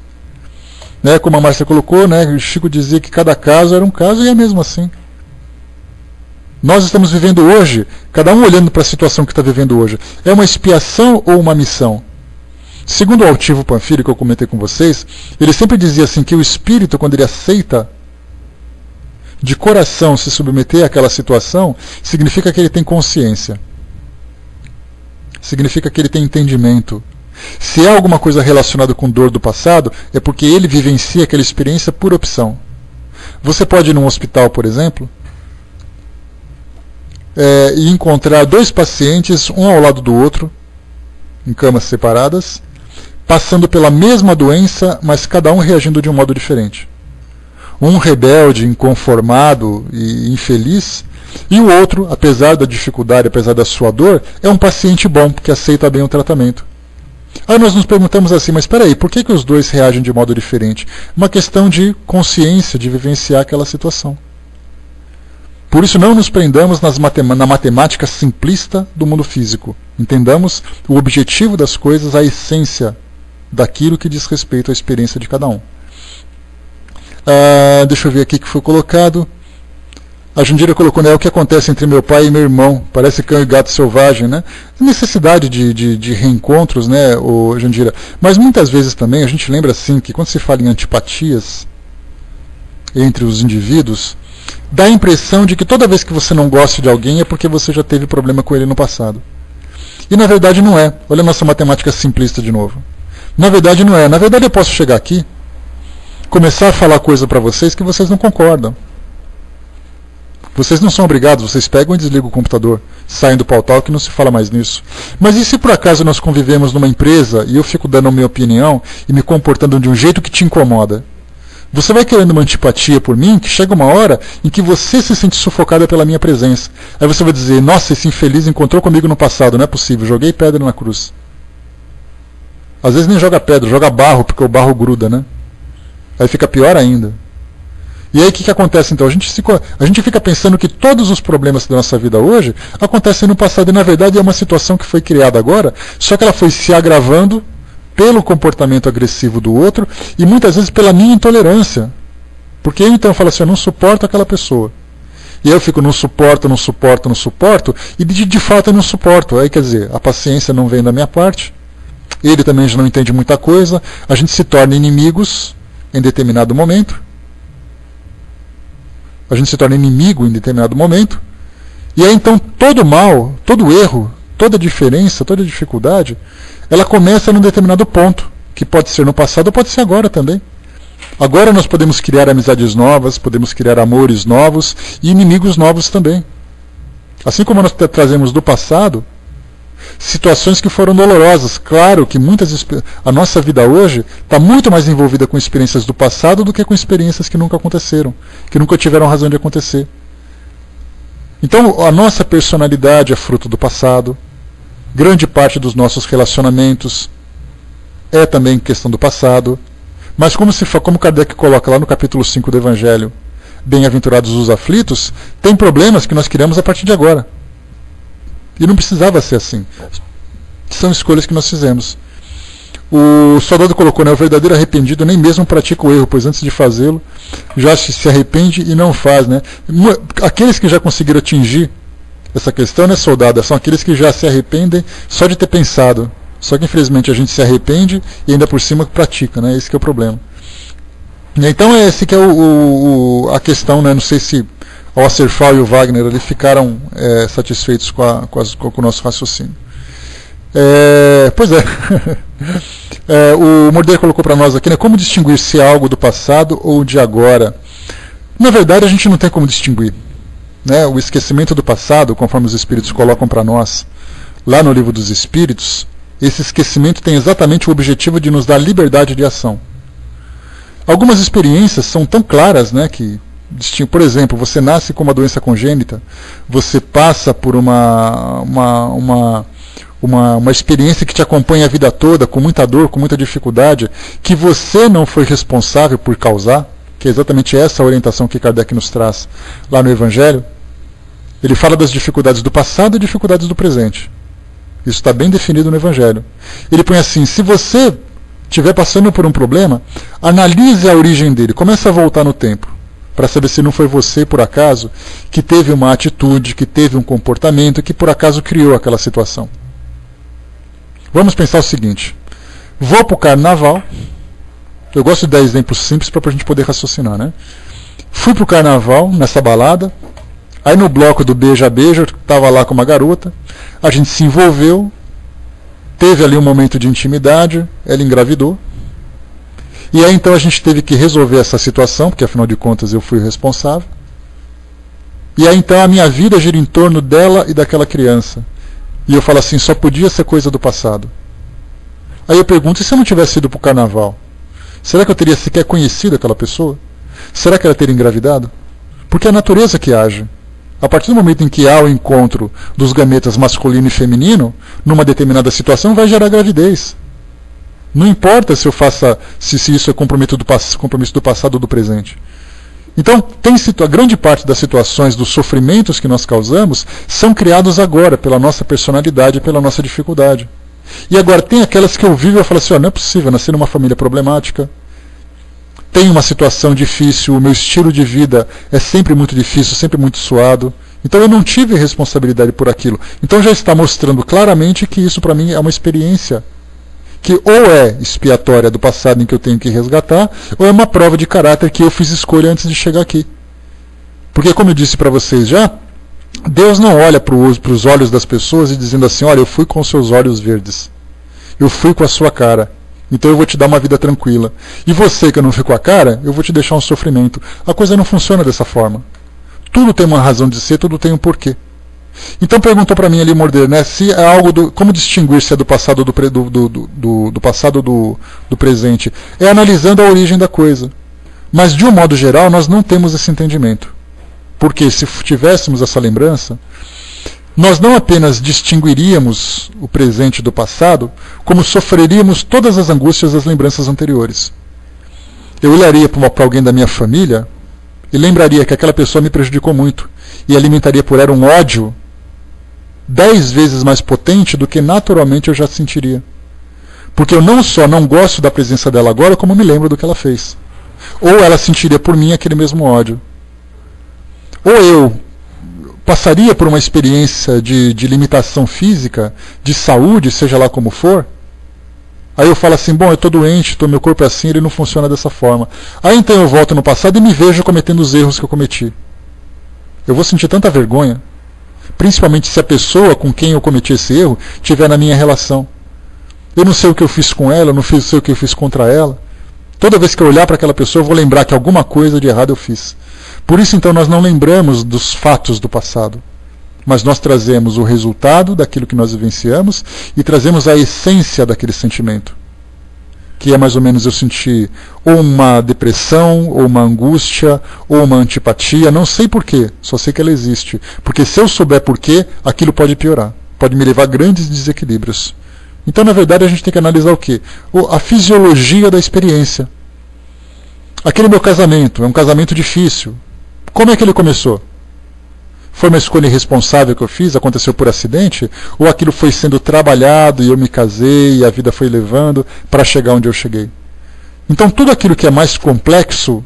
Né, como a Márcia colocou, né, o Chico dizia que cada caso era um caso e é mesmo assim. Nós estamos vivendo hoje, cada um olhando para a situação que está vivendo hoje, é uma expiação ou uma missão? Segundo o Altivo Panfiro, que eu comentei com vocês, ele sempre dizia assim que o espírito, quando ele aceita de coração se submeter àquela situação, significa que ele tem consciência. Significa que ele tem entendimento. Se é alguma coisa relacionada com dor do passado, é porque ele vivencia aquela experiência por opção. Você pode ir num hospital, por exemplo, e encontrar dois pacientes, um ao lado do outro, em camas separadas, passando pela mesma doença, mas cada um reagindo de um modo diferente. um rebelde, inconformado e infeliz, e o outro, apesar da dificuldade, apesar da sua dor, é um paciente bom, que aceita bem o tratamento. Aí nós nos perguntamos assim, mas espera aí, por que os dois reagem de modo diferente? Uma questão de consciência, de vivenciar aquela situação. Por isso não nos prendamos na matemática simplista do mundo físico. Entendamos o objetivo das coisas, a essência daquilo que diz respeito à experiência de cada um. Deixa eu ver aqui o que foi colocado. A Jandira colocou, né, o que acontece entre meu pai e meu irmão. Parece cão e gato selvagem, né? Necessidade de reencontros, né, Jandira? Mas muitas vezes também a gente lembra assim que quando se fala em antipatias entre os indivíduos, dá a impressão de que toda vez que você não gosta de alguém é porque você já teve problema com ele no passado. E na verdade não é. Olha a nossa matemática simplista de novo. Na verdade não é. Na verdade eu posso chegar aqui, começar a falar coisa para vocês que vocês não concordam. Vocês não são obrigados, vocês pegam e desligam o computador, saem do pautal que não se fala mais nisso. Mas e se por acaso nós convivemos numa empresa e eu fico dando a minha opinião e me comportando de um jeito que te incomoda? Você vai querendo uma antipatia por mim, que chega uma hora em que você se sente sufocada pela minha presença. Aí você vai dizer, nossa, esse infeliz encontrou comigo no passado, não é possível, joguei pedra na cruz. Às vezes nem joga pedra, joga barro, porque o barro gruda, né? Aí fica pior ainda. E aí o que acontece então? A gente fica pensando que todos os problemas da nossa vida hoje acontecem no passado, e na verdade é uma situação que foi criada agora, só que ela foi se agravando pelo comportamento agressivo do outro e muitas vezes pela minha intolerância. Porque eu então falo assim, eu não suporto aquela pessoa. E aí eu fico, não suporto, e de fato eu não suporto. Aí quer dizer, a paciência não vem da minha parte, ele também já não entende muita coisa, a gente se torna inimigos em determinado momento. A gente se torna inimigo em determinado momento. E aí então todo mal, todo erro, toda diferença, toda dificuldade, ela começa num determinado ponto, que pode ser no passado ou pode ser agora também. Agora nós podemos criar amizades novas, podemos criar amores novos e inimigos novos também. Assim como nós trazemos do passado situações que foram dolorosas. Claro que a nossa vida hoje está muito mais envolvida com experiências do passado do que com experiências que nunca aconteceram, que nunca tiveram razão de acontecer. Então a nossa personalidade é fruto do passado. Grande parte dos nossos relacionamentos é também questão do passado. Mas como Kardec coloca lá no capítulo 5 do Evangelho, Bem-aventurados os aflitos, tem problemas que nós criamos a partir de agora. E não precisava ser assim. São escolhas que nós fizemos. O soldado colocou, né, o verdadeiro arrependido nem mesmo pratica o erro, pois antes de fazê-lo, já se arrepende e não faz. Né? Aqueles que já conseguiram atingir essa questão, né, soldado, são aqueles que já se arrependem só de ter pensado. Só que infelizmente a gente se arrepende e ainda por cima pratica, né? Esse que é o problema. Então esse que é a questão, né? Não sei se o Acerfal e o Wagner ali ficaram satisfeitos com o nosso raciocínio. Pois é. O Morder colocou para nós aqui, né? Como distinguir se é algo do passado ou de agora? Na verdade a gente não tem como distinguir. Né? O esquecimento do passado, conforme os Espíritos colocam para nós, lá no Livro dos Espíritos, esse esquecimento tem exatamente o objetivo de nos dar liberdade de ação. Algumas experiências são tão claras, né, que, por exemplo, você nasce com uma doença congênita, você passa por uma experiência que te acompanha a vida toda, com muita dor, com muita dificuldade, que você não foi responsável por causar, que é exatamente essa a orientação que Kardec nos traz lá no Evangelho. Ele fala das dificuldades do passado e dificuldades do presente. Isso está bem definido no Evangelho. Ele põe assim, se você estiver passando por um problema, analise a origem dele, comece a voltar no tempo, para saber se não foi você, por acaso, que teve uma atitude, que teve um comportamento, que por acaso criou aquela situação. Vamos pensar o seguinte, vou para o carnaval, eu gosto de dar exemplos simples para a gente poder raciocinar, né? Fui para o carnaval, nessa balada, aí no bloco do beija-beija, eu estava lá com uma garota, a gente se envolveu, teve ali um momento de intimidade, ela engravidou, e aí então a gente teve que resolver essa situação, porque afinal de contas eu fui o responsável, e aí então a minha vida gira em torno dela e daquela criança, e eu falo assim, só podia ser coisa do passado. Aí eu pergunto, e se eu não tivesse ido para o carnaval? Será que eu teria sequer conhecido aquela pessoa? será que ela teria engravidado? Porque é a natureza que age. A partir do momento em que há o encontro dos gametas masculino e feminino, numa determinada situação, vai gerar gravidez. Não importa se eu faça, se isso é compromisso do passado ou do presente. Então, a grande parte das situações, dos sofrimentos que nós causamos, são criados agora, pela nossa personalidade, pela nossa dificuldade. E agora, tem aquelas que eu vivo e eu falo assim, não é possível nascer numa família problemática, tem uma situação difícil, o meu estilo de vida é sempre muito difícil, sempre muito suado. Então eu não tive responsabilidade por aquilo. Então já está mostrando claramente que isso para mim é uma experiência que ou é expiatória do passado em que eu tenho que resgatar, ou é uma prova de caráter que eu fiz escolha antes de chegar aqui. Porque, como eu disse para vocês já, Deus não olha para os olhos das pessoas e dizendo assim, olha, eu fui com seus olhos verdes, eu fui com a sua cara, então eu vou te dar uma vida tranquila. E você que eu não fui com a cara, eu vou te deixar um sofrimento. A coisa não funciona dessa forma. Tudo tem uma razão de ser, tudo tem um porquê. Então perguntou para mim ali, Morder, né, se é algo como distinguir se é do passado do passado do presente? É analisando a origem da coisa. Mas de um modo geral nós não temos esse entendimento. Porque se tivéssemos essa lembrança, nós não apenas distinguiríamos o presente do passado, como sofreríamos todas as angústias das lembranças anteriores. Eu olharia para alguém da minha família e lembraria que aquela pessoa me prejudicou muito e alimentaria por ela um ódio 10 vezes mais potente do que naturalmente eu já sentiria. Porque eu não só não gosto da presença dela agora, como me lembro do que ela fez. Ou ela sentiria por mim aquele mesmo ódio. Ou eu passaria por uma experiência de limitação física, de saúde, seja lá como for. Aí eu falo assim, bom, eu estou doente, meu corpo é assim, ele não funciona dessa forma. Aí então eu volto no passado e me vejo cometendo os erros que eu cometi. Eu vou sentir tanta vergonha, principalmente se a pessoa com quem eu cometi esse erro estiver na minha relação. Eu não sei o que eu fiz com ela, eu não sei o que eu fiz contra ela. Toda vez que eu olhar para aquela pessoa, eu vou lembrar que alguma coisa de errado eu fiz. Por isso, então, nós não lembramos dos fatos do passado, mas nós trazemos o resultado daquilo que nós vivenciamos e trazemos a essência daquele sentimento, que é mais ou menos eu sentir ou uma depressão, ou uma angústia, ou uma antipatia, não sei porquê, só sei que ela existe. Porque se eu souber porquê, aquilo pode piorar, pode me levar a grandes desequilíbrios. Então, na verdade, a gente tem que analisar o quê? A fisiologia da experiência. Aquele meu casamento, é um casamento difícil. Como é que ele começou? Foi uma escolha irresponsável que eu fiz? Aconteceu por acidente? Ou aquilo foi sendo trabalhado e eu me casei e a vida foi levando para chegar onde eu cheguei? Então tudo aquilo que é mais complexo,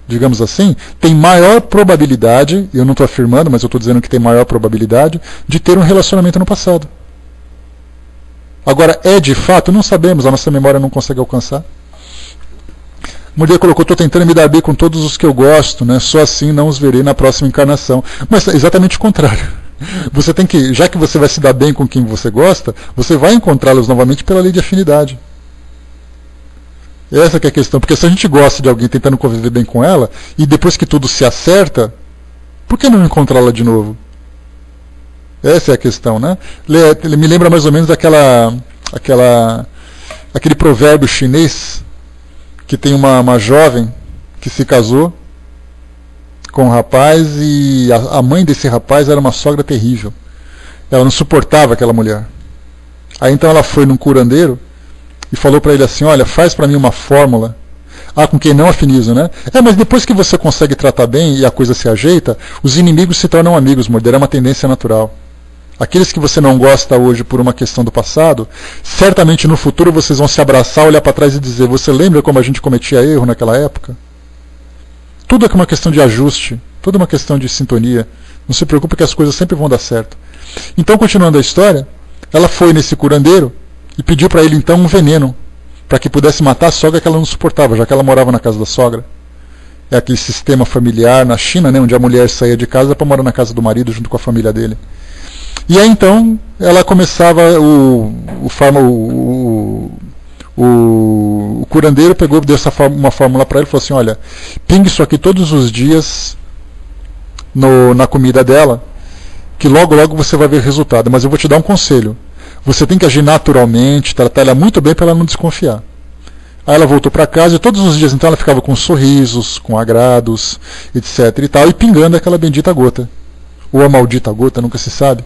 digamos assim, tem maior probabilidade, eu não estou afirmando, mas eu estou dizendo que tem maior probabilidade, de ter um relacionamento no passado. Agora, é de fato? Não sabemos, a nossa memória não consegue alcançar. Mulher colocou, estou tentando me dar bem com todos os que eu gosto, né? Só assim não os verei na próxima encarnação. Mas é exatamente o contrário. Você tem que, já que você vai se dar bem com quem você gosta, você vai encontrá-los novamente pela lei de afinidade. Essa que é a questão, porque se a gente gosta de alguém tentando conviver bem com ela, e depois que tudo se acerta, por que não encontrá-la de novo? Essa é a questão, né? Ele me lembra mais ou menos aquele provérbio chinês, que tem uma jovem que se casou com um rapaz e a mãe desse rapaz era uma sogra terrível. Ela não suportava aquela mulher. Aí então ela foi num curandeiro e falou para ele assim, olha, faz para mim uma fórmula. Com quem não afinizo, né? Mas depois que você consegue tratar bem e a coisa se ajeita, os inimigos se tornam amigos, Morder, é uma tendência natural. Aqueles que você não gosta hoje por uma questão do passado, certamente no futuro vocês vão se abraçar, olhar para trás e dizer, você lembra como a gente cometia erro naquela época? Tudo é uma questão de ajuste, tudo é uma questão de sintonia. Não se preocupe que as coisas sempre vão dar certo. Então, continuando a história, ela foi nesse curandeiro e pediu para ele então um veneno, para que pudesse matar a sogra que ela não suportava, já que ela morava na casa da sogra. É aquele sistema familiar na China, né, onde a mulher saía de casa para morar na casa do marido junto com a família dele. E aí então ela começava, o curandeiro pegou, deu uma fórmula para ele e falou assim, olha, pingue isso aqui todos os dias na comida dela, que logo você vai ver resultado, mas eu vou te dar um conselho, você tem que agir naturalmente, tratar ela muito bem para ela não desconfiar. Aí ela voltou para casa e todos os dias então ela ficava com sorrisos, com agrados, etc. e tal, e pingando aquela bendita gota. Ou a maldita gota, nunca se sabe.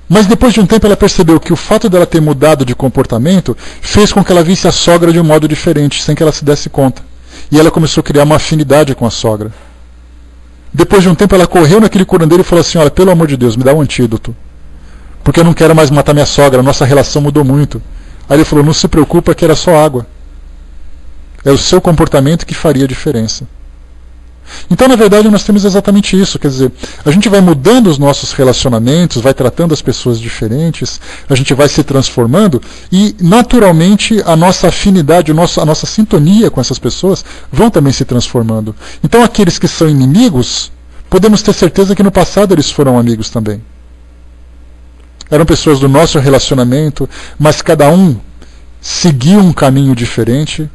Mas depois de um tempo ela percebeu que o fato dela ter mudado de comportamento fez com que ela visse a sogra de um modo diferente, sem que ela se desse conta. E ela começou a criar uma afinidade com a sogra. Depois de um tempo ela correu naquele curandeiro e falou assim: olha, pelo amor de Deus, me dá um antídoto. Porque eu não quero mais matar minha sogra, a nossa relação mudou muito. Aí ele falou: não se preocupa, que era só água. É o seu comportamento que faria a diferença. Então, na verdade, nós temos exatamente isso. Quer dizer, a gente vai mudando os nossos relacionamentos, vai tratando as pessoas diferentes, a gente vai se transformando e, naturalmente, a nossa afinidade, a nossa sintonia com essas pessoas vão também se transformando. Então, aqueles que são inimigos, podemos ter certeza que no passado eles foram amigos também. Eram pessoas do nosso relacionamento, mas cada um seguiu um caminho diferente.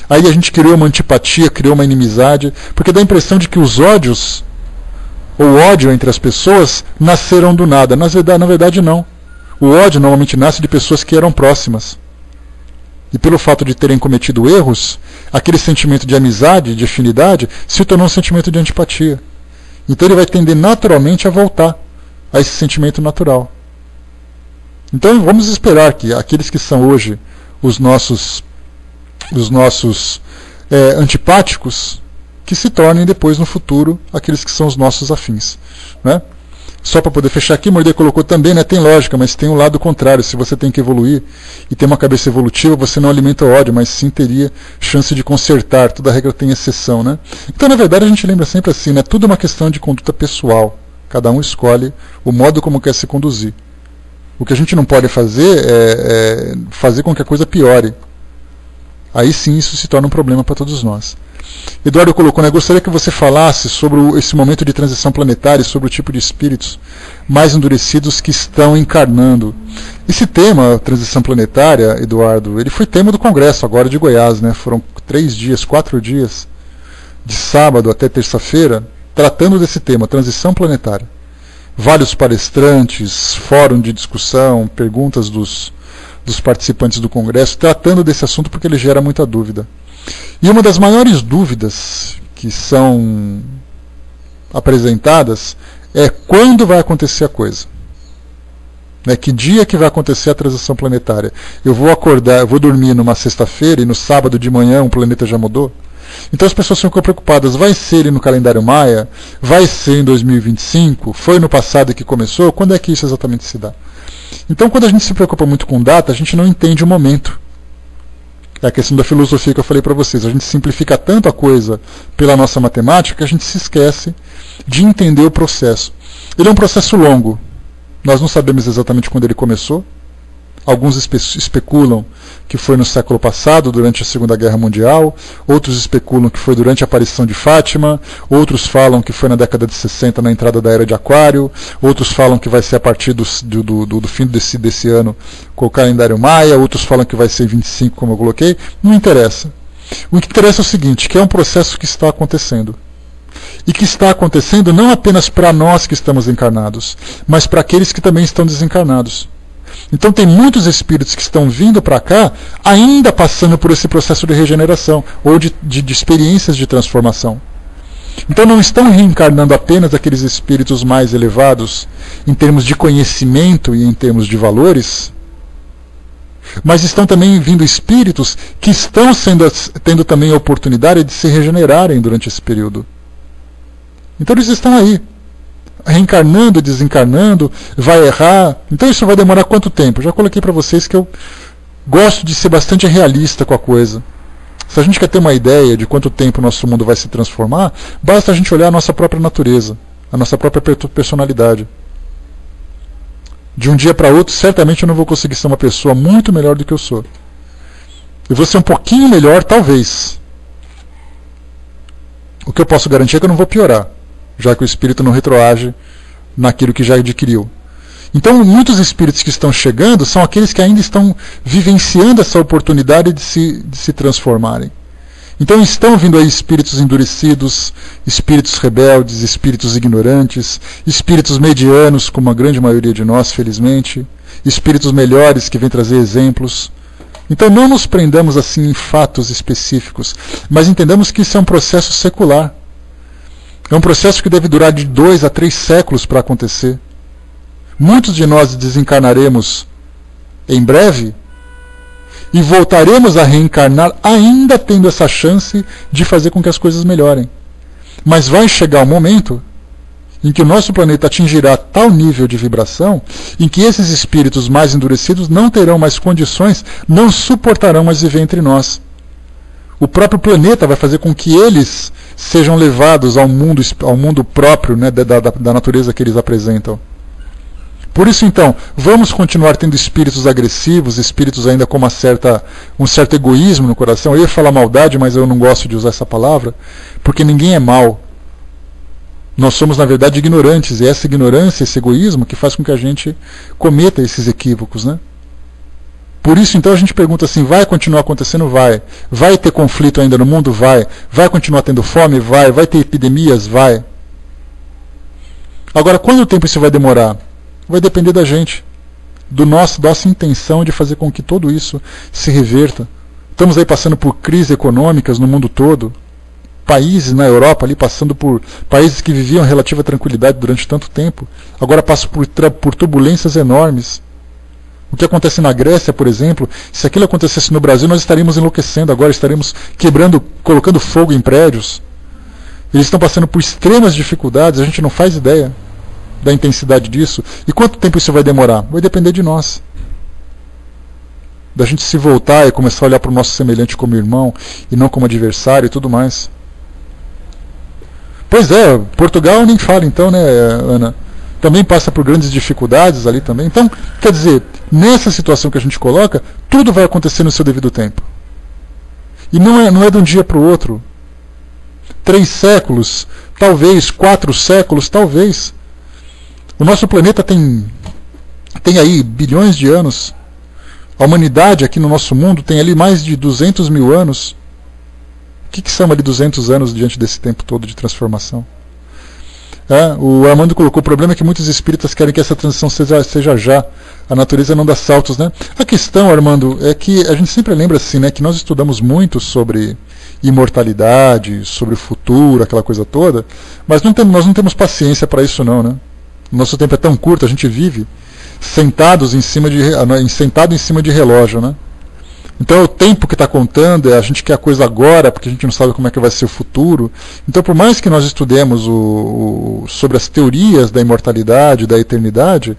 Aí a gente criou uma antipatia, criou uma inimizade, porque dá a impressão de que os ódios, ou ódio entre as pessoas, nasceram do nada. Na verdade não. O ódio normalmente nasce de pessoas que eram próximas. E pelo fato de terem cometido erros, aquele sentimento de amizade, de afinidade, se tornou um sentimento de antipatia. Então ele vai tender naturalmente a voltar a esse sentimento natural. Então vamos esperar que aqueles que são hoje os nossos antipáticos, que se tornem depois no futuro aqueles que são os nossos afins. Né? Só para poder fechar aqui, Mordê colocou também, né, tem lógica, mas tem um lado contrário. Se você tem que evoluir e ter uma cabeça evolutiva, você não alimenta o ódio, mas sim teria chance de consertar. Toda regra tem exceção. Né? Então, na verdade, a gente lembra sempre assim, né, tudo é uma questão de conduta pessoal. Cada um escolhe o modo como quer se conduzir. O que a gente não pode fazer é fazer com que a coisa piore. Aí sim isso se torna um problema para todos nós. Eduardo colocou, né, gostaria que você falasse sobre esse momento de transição planetária, sobre o tipo de espíritos mais endurecidos que estão encarnando. Esse tema, transição planetária, Eduardo, ele foi tema do Congresso agora de Goiás, né? Foram 4 dias, de sábado até terça-feira, tratando desse tema, transição planetária. Vários palestrantes, fórum de discussão, perguntas dos participantes do Congresso, tratando desse assunto porque ele gera muita dúvida. E uma das maiores dúvidas que são apresentadas é quando vai acontecer a coisa. Né? Que dia que vai acontecer a transição planetária? Eu vou acordar, eu vou dormir numa sexta-feira e no sábado de manhã um planeta já mudou? Então as pessoas ficam preocupadas, vai ser no calendário maia? Vai ser em 2025? Foi no passado que começou? Quando é que isso exatamente se dá? Então quando a gente se preocupa muito com data, a gente não entende o momento. É a questão da filosofia que eu falei para vocês. A gente simplifica tanto a coisa pela nossa matemática que a gente se esquece de entender o processo. Ele é um processo longo. Nós não sabemos exatamente quando ele começou. Alguns especulam que foi no século passado, durante a Segunda Guerra Mundial. Outros especulam que foi durante a aparição de Fátima. Outros falam que foi na década de 60, na entrada da Era de Aquário. Outros falam que vai ser a partir do fim desse ano com o calendário maia. Outros falam que vai ser 25, como eu coloquei. Não interessa. O que interessa é o seguinte, que é um processo que está acontecendo. E que está acontecendo não apenas para nós que estamos encarnados, mas para aqueles que também estão desencarnados. Então tem muitos espíritos que estão vindo para cá ainda passando por esse processo de regeneração ou de experiências de transformação. Então não estão reencarnando apenas aqueles espíritos mais elevados em termos de conhecimento e em termos de valores, mas estão também vindo espíritos que estão tendo também a oportunidade de se regenerarem durante esse período. Então eles estão aí, reencarnando, desencarnando, vai errar. Então isso vai demorar quanto tempo? Já coloquei para vocês que eu gosto de ser bastante realista com a coisa. Se a gente quer ter uma ideia de quanto tempo o nosso mundo vai se transformar, basta a gente olhar a nossa própria natureza, a nossa própria personalidade. De um dia para outro, certamente eu não vou conseguir ser uma pessoa muito melhor do que eu sou. Eu vou ser um pouquinho melhor, talvez. O que eu posso garantir é que eu não vou piorar, já que o espírito não retroage naquilo que já adquiriu. Então, muitos espíritos que estão chegando são aqueles que ainda estão vivenciando essa oportunidade de se transformarem. Então, estão vindo aí espíritos endurecidos, espíritos rebeldes, espíritos ignorantes, espíritos medianos, como a grande maioria de nós, felizmente, espíritos melhores que vêm trazer exemplos. Então não nos prendamos assim em fatos específicos, mas entendamos que isso é um processo secular. É um processo que deve durar de 2 a 3 séculos para acontecer. Muitos de nós desencarnaremos em breve e voltaremos a reencarnar ainda tendo essa chance de fazer com que as coisas melhorem. Mas vai chegar um momento em que o nosso planeta atingirá tal nível de vibração em que esses espíritos mais endurecidos não terão mais condições, não suportarão mais viver entre nós. O próprio planeta vai fazer com que eles sejam levados ao mundo próprio, né, da natureza que eles apresentam. Por isso, então, vamos continuar tendo espíritos agressivos, espíritos ainda com um certo egoísmo no coração. Eu ia falar maldade, mas eu não gosto de usar essa palavra, porque ninguém é mau. Nós somos, na verdade, ignorantes, e essa ignorância, esse egoísmo, que faz com que a gente cometa esses equívocos, né? Por isso, então, a gente pergunta assim, vai continuar acontecendo? Vai. Vai ter conflito ainda no mundo? Vai. Vai continuar tendo fome? Vai. Vai ter epidemias? Vai. Agora, quanto tempo isso vai demorar? Vai depender da gente, da nossa intenção de fazer com que tudo isso se reverta. Estamos aí passando por crises econômicas no mundo todo, países na Europa ali passando por países que viviam relativa tranquilidade durante tanto tempo, agora passam por turbulências enormes. O que acontece na Grécia, por exemplo, se aquilo acontecesse no Brasil, nós estaríamos enlouquecendo agora, estaríamos quebrando, colocando fogo em prédios. Eles estão passando por extremas dificuldades, a gente não faz ideia da intensidade disso. E quanto tempo isso vai demorar? Vai depender de nós. Da gente se voltar e começar a olhar para o nosso semelhante como irmão e não como adversário e tudo mais. Pois é, Portugal nem fala então, né, Ana? Também passa por grandes dificuldades ali também. Então, quer dizer, nessa situação que a gente coloca, tudo vai acontecer no seu devido tempo. E não é de um dia para o outro. 3 séculos, talvez, 4 séculos, talvez. O nosso planeta tem aí bilhões de anos. A humanidade aqui no nosso mundo tem ali mais de 200 mil anos. O que são ali 200 anos diante desse tempo todo de transformação? O Armando colocou, o problema é que muitos espíritas querem que essa transição seja já. A natureza não dá saltos, né? A questão, Armando, é que a gente sempre lembra assim, né, que nós estudamos muito sobre imortalidade, sobre o futuro, aquela coisa toda, mas nós não temos paciência para isso não, né? Nosso tempo é tão curto, a gente vive sentado em cima de relógio, né? Então é o tempo que está contando, a gente quer a coisa agora, porque a gente não sabe como é que vai ser o futuro. Então, por mais que nós estudemos sobre as teorias da imortalidade, da eternidade,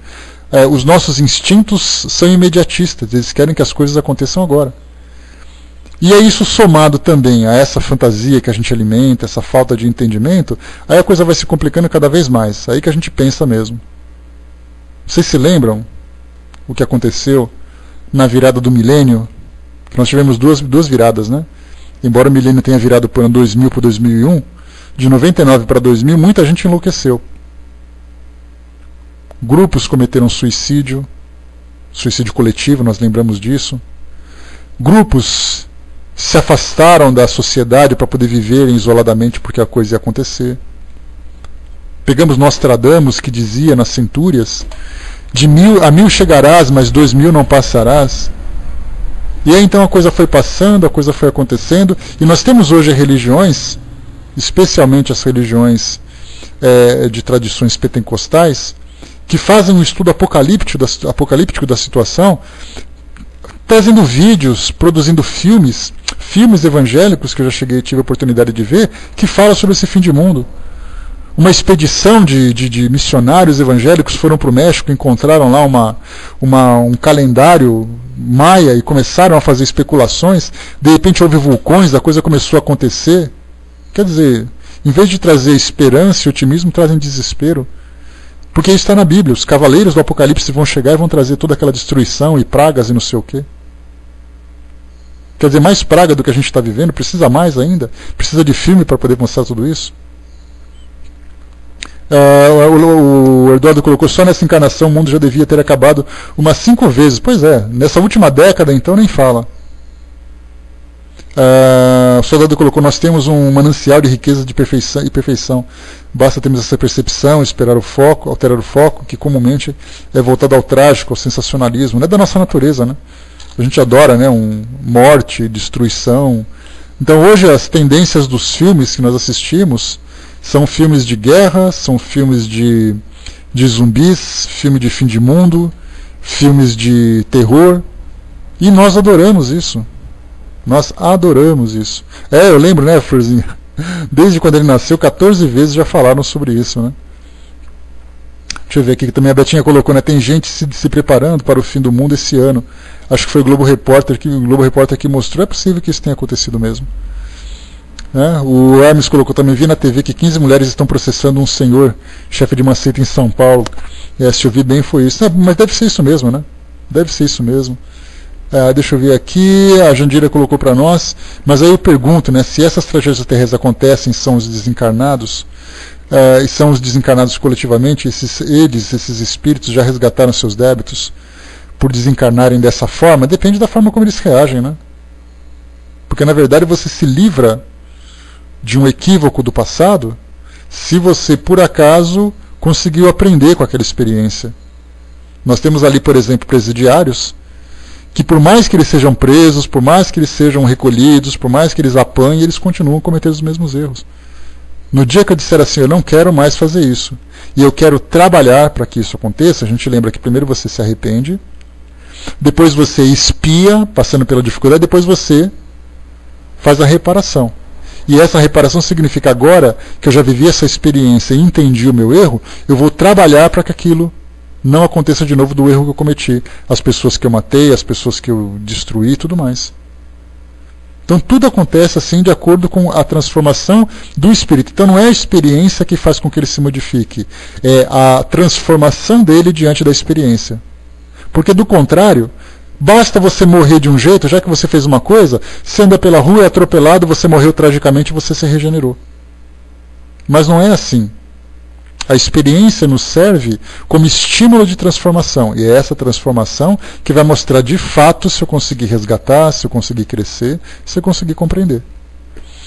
os nossos instintos são imediatistas, eles querem que as coisas aconteçam agora. E é isso somado também a essa fantasia que a gente alimenta, essa falta de entendimento, aí a coisa vai se complicando cada vez mais. Aí que a gente pensa mesmo. Vocês se lembram o que aconteceu na virada do milênio? Que nós tivemos duas viradas, né? Embora o milênio tenha virado para o ano 2000 para 2001, de 99 para 2000, muita gente enlouqueceu. Grupos cometeram suicídio coletivo, nós lembramos disso. Grupos se afastaram da sociedade para poder viverem isoladamente porque a coisa ia acontecer. Pegamos Nostradamus, que dizia nas centúrias, de 1000 a 1000 chegarás, mas 2000 não passarás. E aí então a coisa foi passando, a coisa foi acontecendo, e nós temos hoje religiões, especialmente as religiões de tradições pentecostais, que fazem um estudo apocalíptico da situação, trazendo vídeos, produzindo filmes evangélicos que eu já tive a oportunidade de ver, que falam sobre esse fim de mundo. Uma expedição de missionários evangélicos foram para o México, encontraram lá um calendário maia e começaram a fazer especulações. De repente houve vulcões, a coisa começou a acontecer. Quer dizer, em vez de trazer esperança e otimismo, trazem desespero. Porque isso está na Bíblia. Os cavaleiros do Apocalipse vão chegar e vão trazer toda aquela destruição e pragas e não sei o quê. Quer dizer, mais praga do que a gente está vivendo, precisa mais ainda. Precisa de filme para poder mostrar tudo isso. O Eduardo colocou, só nessa encarnação o mundo já devia ter acabado umas 5 vezes. Pois é, nessa última década então nem fala. O soldado colocou, nós temos um manancial de riqueza de perfeição. Basta termos essa percepção, alterar o foco, que comumente é voltado ao trágico, ao sensacionalismo. Não é da nossa natureza, né? A gente adora, né, morte, destruição. Então hoje as tendências dos filmes que nós assistimos são filmes de guerra, são filmes de zumbis, filme de fim de mundo, filmes de terror. E nós adoramos isso. Nós adoramos isso. Eu lembro, né, Florzinha? Desde quando ele nasceu, 14 vezes já falaram sobre isso, né? Deixa eu ver aqui, que também a Betinha colocou, né? Tem gente se preparando para o fim do mundo esse ano. Acho que foi o Globo Repórter que mostrou. É possível que isso tenha acontecido mesmo. O Hermes colocou também, vi na TV que 15 mulheres estão processando um senhor, chefe de uma seita em São Paulo. Se eu vi bem foi isso. Mas deve ser isso mesmo, né? Deve ser isso mesmo. Deixa eu ver aqui, a Jandira colocou para nós, mas aí eu pergunto, né, se essas tragédias terrestres acontecem, são os desencarnados, e são os desencarnados coletivamente, esses espíritos já resgataram seus débitos por desencarnarem dessa forma? Depende da forma como eles reagem, né? Porque na verdade você se livra de um equívoco do passado se você por acaso conseguiu aprender com aquela experiência. Nós temos ali, por exemplo, presidiários que por mais que eles sejam presos, por mais que eles sejam recolhidos, por mais que eles apanhem, eles continuam cometendo os mesmos erros. No dia que eu disser assim, eu não quero mais fazer isso, e eu quero trabalhar para que isso aconteça, a gente lembra que primeiro você se arrepende, depois você expia, passando pela dificuldade, depois você faz a reparação. E essa reparação significa agora que eu já vivi essa experiência e entendi o meu erro, eu vou trabalhar para que aquilo não aconteça de novo do erro que eu cometi. As pessoas que eu matei, as pessoas que eu destruí e tudo mais. Então tudo acontece assim de acordo com a transformação do espírito. Então não é a experiência que faz com que ele se modifique, é a transformação dele diante da experiência. Porque do contrário, basta você morrer de um jeito, já que você fez uma coisa, você anda pela rua, é atropelado, você morreu tragicamente e você se regenerou. Mas não é assim. A experiência nos serve como estímulo de transformação. E é essa transformação que vai mostrar de fato se eu conseguir resgatar, se eu conseguir crescer, se eu conseguir compreender.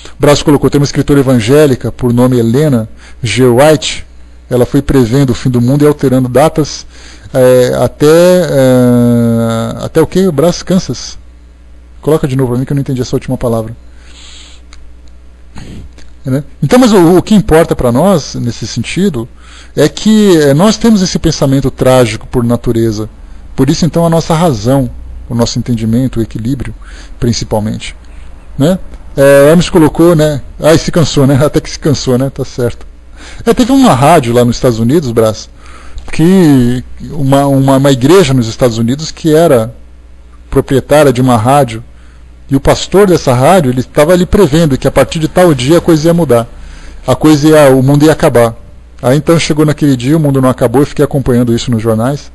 O Braço colocou, tem uma escritora evangélica por nome Helena G. White. Ela foi prevendo o fim do mundo e alterando datas até o que? O Braço, Kansas. Coloca de novo para mim que eu não entendi essa última palavra. Então, mas o que importa para nós, nesse sentido, é que nós temos esse pensamento trágico por natureza. Por isso, então, a nossa razão, o nosso entendimento, o equilíbrio, principalmente. Né? Hermes colocou, né? E se cansou, né? Até que se cansou, né? Tá certo. Teve uma rádio lá nos Estados Unidos, Brás, que uma igreja nos Estados Unidos que era proprietária de uma rádio. E o pastor dessa rádio, ele estava ali prevendo que a partir de tal dia a coisa ia mudar. O mundo ia acabar. Aí então chegou naquele dia, o mundo não acabou, eu fiquei acompanhando isso nos jornais.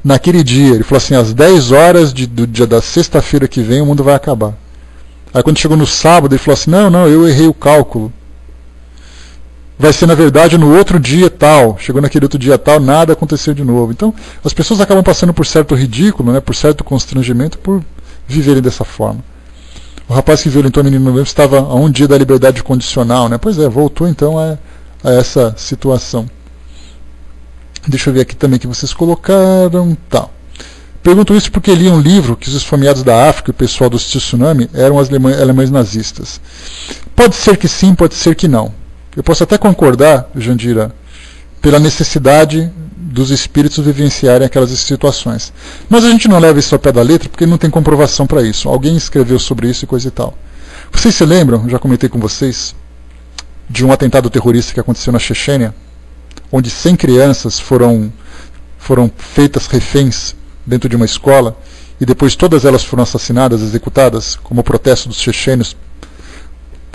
Naquele dia, ele falou assim, às 10 horas do dia da sexta-feira que vem, o mundo vai acabar. Aí quando chegou no sábado, ele falou assim, não, eu errei o cálculo. Vai ser, na verdade, no outro dia tal. Chegou naquele outro dia tal, nada aconteceu de novo. Então, as pessoas acabam passando por certo ridículo, né, por certo constrangimento, por viverem dessa forma. O rapaz que violentou a menina no novembro estava a um dia da liberdade condicional, né? Pois é, voltou então a essa situação. Deixa eu ver aqui também que vocês colocaram. Tá. Pergunto isso porque li um livro que os esfomeados da África e o pessoal do tsunami eram as alemães nazistas. Pode ser que sim, pode ser que não. Eu posso até concordar, Jandira, pela necessidade dos espíritos vivenciarem aquelas situações. Mas a gente não leva isso ao pé da letra porque não tem comprovação para isso. Alguém escreveu sobre isso e coisa e tal. Vocês se lembram, já comentei com vocês, de um atentado terrorista que aconteceu na Chechênia, onde 100 crianças foram feitas reféns dentro de uma escola e depois todas elas foram assassinadas, executadas, como protesto dos chechênios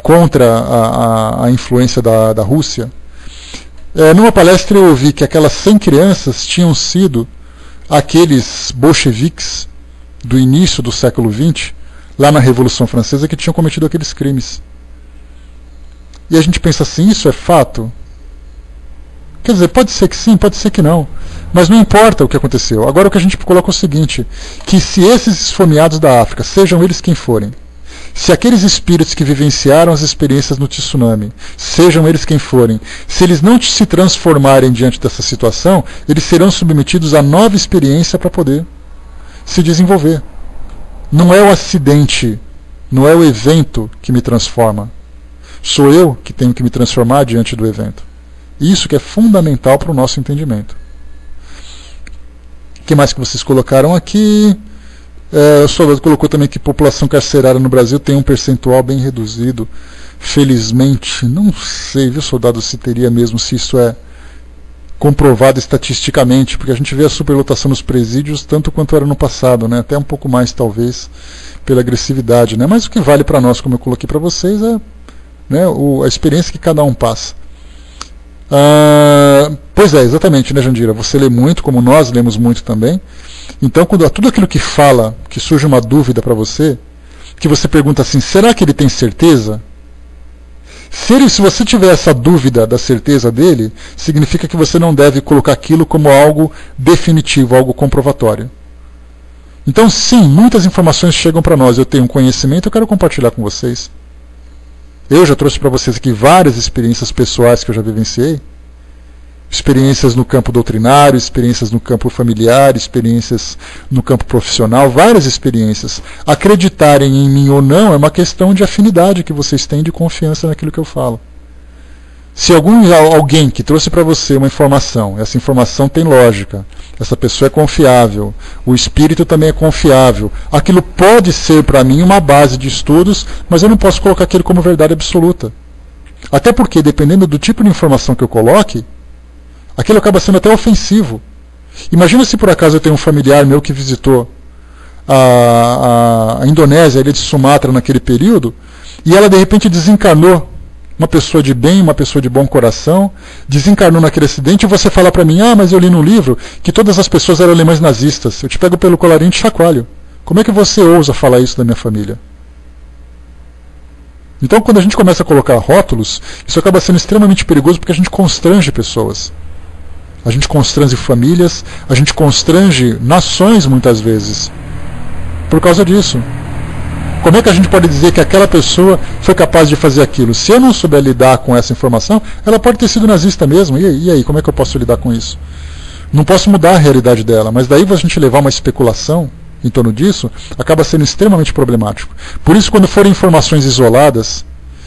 contra a influência da Rússia? Numa palestra eu ouvi que aquelas 100 crianças tinham sido aqueles bolcheviques do início do século XX, lá na Revolução Francesa, que tinham cometido aqueles crimes. E a gente pensa assim, isso é fato? Quer dizer, pode ser que sim, pode ser que não. Mas não importa o que aconteceu. Agora o que a gente coloca é o seguinte, que se esses esfomeados da África, sejam eles quem forem, se aqueles espíritos que vivenciaram as experiências no tsunami, sejam eles quem forem, se eles não se transformarem diante dessa situação, eles serão submetidos a nova experiência para poder se desenvolver. Não é o acidente, não é o evento que me transforma. Sou eu que tenho que me transformar diante do evento. Isso que é fundamental para o nosso entendimento. O que mais que vocês colocaram aqui? O soldado colocou também que a população carcerária no Brasil tem um percentual bem reduzido. Felizmente, não sei, viu, soldado, se teria mesmo, se isso é comprovado estatisticamente, porque a gente vê a superlotação nos presídios tanto quanto era no passado, né? Até um pouco mais, talvez, pela agressividade, né? Mas o que vale para nós, como eu coloquei para vocês, é, né, a experiência que cada um passa. Pois é, exatamente, né, Jandira? Você lê muito, como nós lemos muito também. Então, quando tudo aquilo que fala, que surge uma dúvida para você, que você pergunta assim, será que ele tem certeza? Se você tiver essa dúvida da certeza dele, significa que você não deve colocar aquilo como algo definitivo, algo comprovatório. Então, sim, muitas informações chegam para nós. Eu tenho um conhecimento, eu quero compartilhar com vocês. Eu já trouxe para vocês aqui várias experiências pessoais que eu já vivenciei. Experiências no campo doutrinário, experiências no campo familiar, experiências no campo profissional, várias experiências. Acreditarem em mim ou não é uma questão de afinidade que vocês têm, de confiança naquilo que eu falo. Se alguém que trouxe para você uma informação, essa informação tem lógica, essa pessoa é confiável, o espírito também é confiável, aquilo pode ser para mim uma base de estudos, mas eu não posso colocar aquilo como verdade absoluta. Até porque, dependendo do tipo de informação que eu coloque, aquilo acaba sendo até ofensivo. Imagina se por acaso eu tenho um familiar meu que visitou a Indonésia, a ilha de Sumatra naquele período, e ela de repente desencarnou, uma pessoa de bem, uma pessoa de bom coração, desencarnou naquele acidente, e você fala para mim, mas eu li no livro que todas as pessoas eram alemães nazistas, eu te pego pelo colarinho e te chacoalho. Como é que você ousa falar isso da minha família? Então, quando a gente começa a colocar rótulos, isso acaba sendo extremamente perigoso, porque a gente constrange pessoas. A gente constrange famílias, a gente constrange nações muitas vezes, por causa disso. Como é que a gente pode dizer que aquela pessoa foi capaz de fazer aquilo? Se eu não souber lidar com essa informação, ela pode ter sido nazista mesmo. E aí, como é que eu posso lidar com isso? Não posso mudar a realidade dela, mas daí a gente levar uma especulação em torno disso, acaba sendo extremamente problemático. Por isso, quando forem informações isoladas,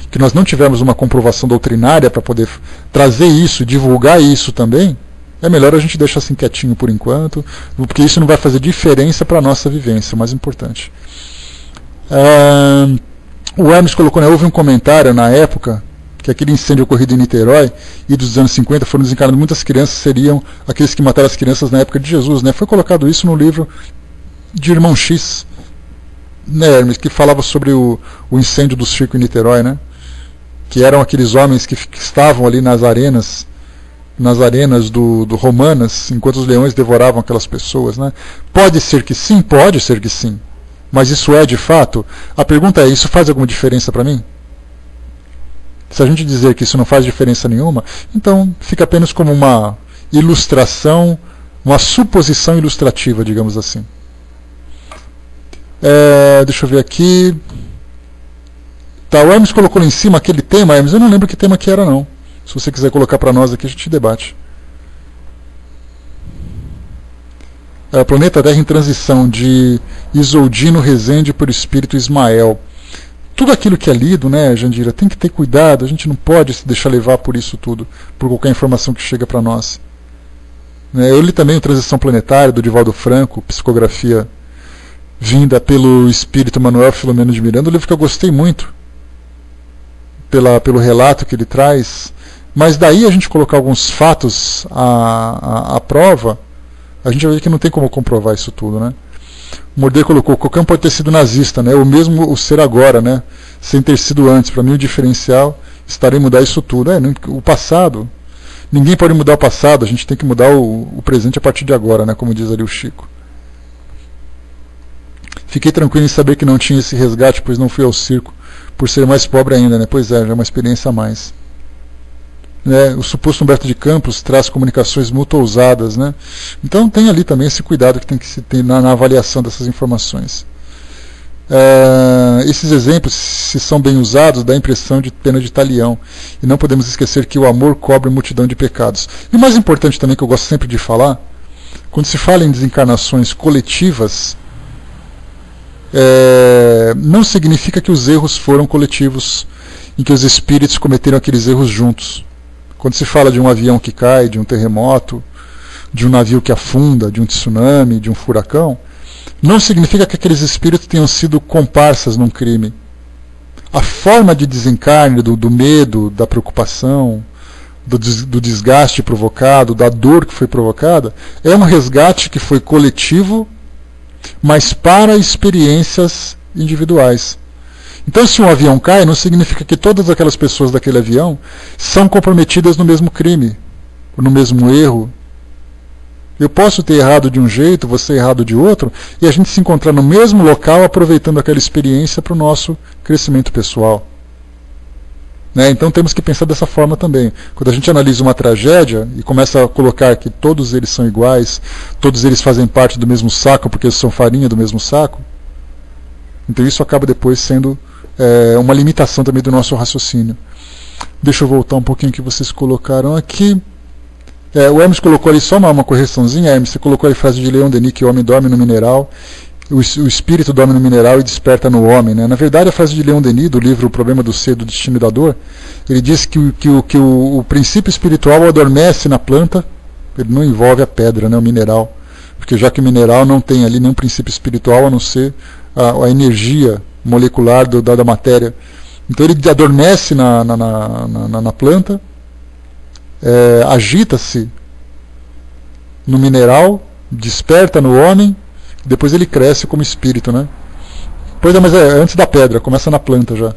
que nós não tivermos uma comprovação doutrinária para poder trazer isso, divulgar isso também, é melhor a gente deixar assim quietinho por enquanto, porque isso não vai fazer diferença para a nossa vivência, o mais importante. O Hermes colocou, né, houve um comentário na época que aquele incêndio ocorrido em Niterói e dos anos 50 foram desencarnadas muitas crianças, seriam aqueles que mataram as crianças na época de Jesus, né? Foi colocado isso no livro de Irmão X, né, Hermes, que falava sobre o incêndio do circo em Niterói, né? Que eram aqueles homens que estavam ali nas arenas do Romanas, enquanto os leões devoravam aquelas pessoas, né? Pode ser que sim, pode ser que sim. Mas isso é de fato? A pergunta é, isso faz alguma diferença para mim? Se a gente dizer que isso não faz diferença nenhuma, então fica apenas como uma ilustração, uma suposição ilustrativa, digamos assim. Deixa eu ver aqui. Tá, o Hermes colocou lá em cima aquele tema, Hermes, eu não lembro que tema que era não. Se você quiser colocar para nós aqui, a gente debate. Planeta Terra em Transição, de Isoldino Rezende por Espírito Ismael. Tudo aquilo que é lido, né, Jandira, tem que ter cuidado, a gente não pode se deixar levar por isso tudo, por qualquer informação que chega para nós. Eu li também o Transição Planetária, do Divaldo Franco, psicografia vinda pelo Espírito Manuel Filomeno de Miranda, um livro que eu gostei muito, pelo relato que ele traz, mas daí a gente colocar alguns fatos à prova, a gente vai ver que não tem como comprovar isso tudo, né? O Morder colocou, qualquer um pode ter sido nazista, né? Ou mesmo o ser agora, né? Sem ter sido antes. Para mim o diferencial estaria em mudar isso tudo. O passado, ninguém pode mudar o passado, a gente tem que mudar o presente a partir de agora, né? Como diz ali o Chico. Fiquei tranquilo em saber que não tinha esse resgate, pois não fui ao circo, por ser mais pobre ainda, né? Pois é, já é uma experiência a mais. O suposto Humberto de Campos traz comunicações muito ousadas, né? Então tem ali também esse cuidado que tem que se ter na avaliação dessas informações. Esses exemplos, se são bem usados, dá a impressão de pena de talião, e não podemos esquecer que o amor cobre multidão de pecados. E o mais importante também, que eu gosto sempre de falar, quando se fala em desencarnações coletivas, não significa que os erros foram coletivos, em que os espíritos cometeram aqueles erros juntos. Quando se fala de um avião que cai, de um terremoto, de um navio que afunda, de um tsunami, de um furacão, não significa que aqueles espíritos tenham sido comparsas num crime. A forma de desencarne do medo, da preocupação, do desgaste provocado, da dor que foi provocada, é um resgate que foi coletivo, mas para experiências individuais. Então, se um avião cai, não significa que todas aquelas pessoas daquele avião são comprometidas no mesmo crime, no mesmo erro. Eu posso ter errado de um jeito, você errado de outro, e a gente se encontrar no mesmo local aproveitando aquela experiência para o nosso crescimento pessoal. Então temos que pensar dessa forma também. Quando a gente analisa uma tragédia e começa a colocar que todos eles são iguais, todos eles fazem parte do mesmo saco porque são farinha do mesmo saco, então isso acaba depois sendo uma limitação também do nosso raciocínio. Deixa eu voltar um pouquinho que vocês colocaram aqui. O Hermes colocou ali só uma correçãozinha. Hermes, você colocou ali a frase de Leon Denis que o homem dorme no mineral, o espírito dorme no mineral e desperta no homem. Na verdade, a frase de Leon Denis, do livro O Problema do Ser, do Destino e da Dor, ele diz que o princípio espiritual adormece na planta, ele não envolve a pedra, o mineral, porque já que o mineral não tem ali nenhum princípio espiritual a não ser a energia molecular da matéria. Então ele adormece na planta, agita-se no mineral, desperta no homem, depois ele cresce como espírito, Pois mas antes da pedra, começa na planta já.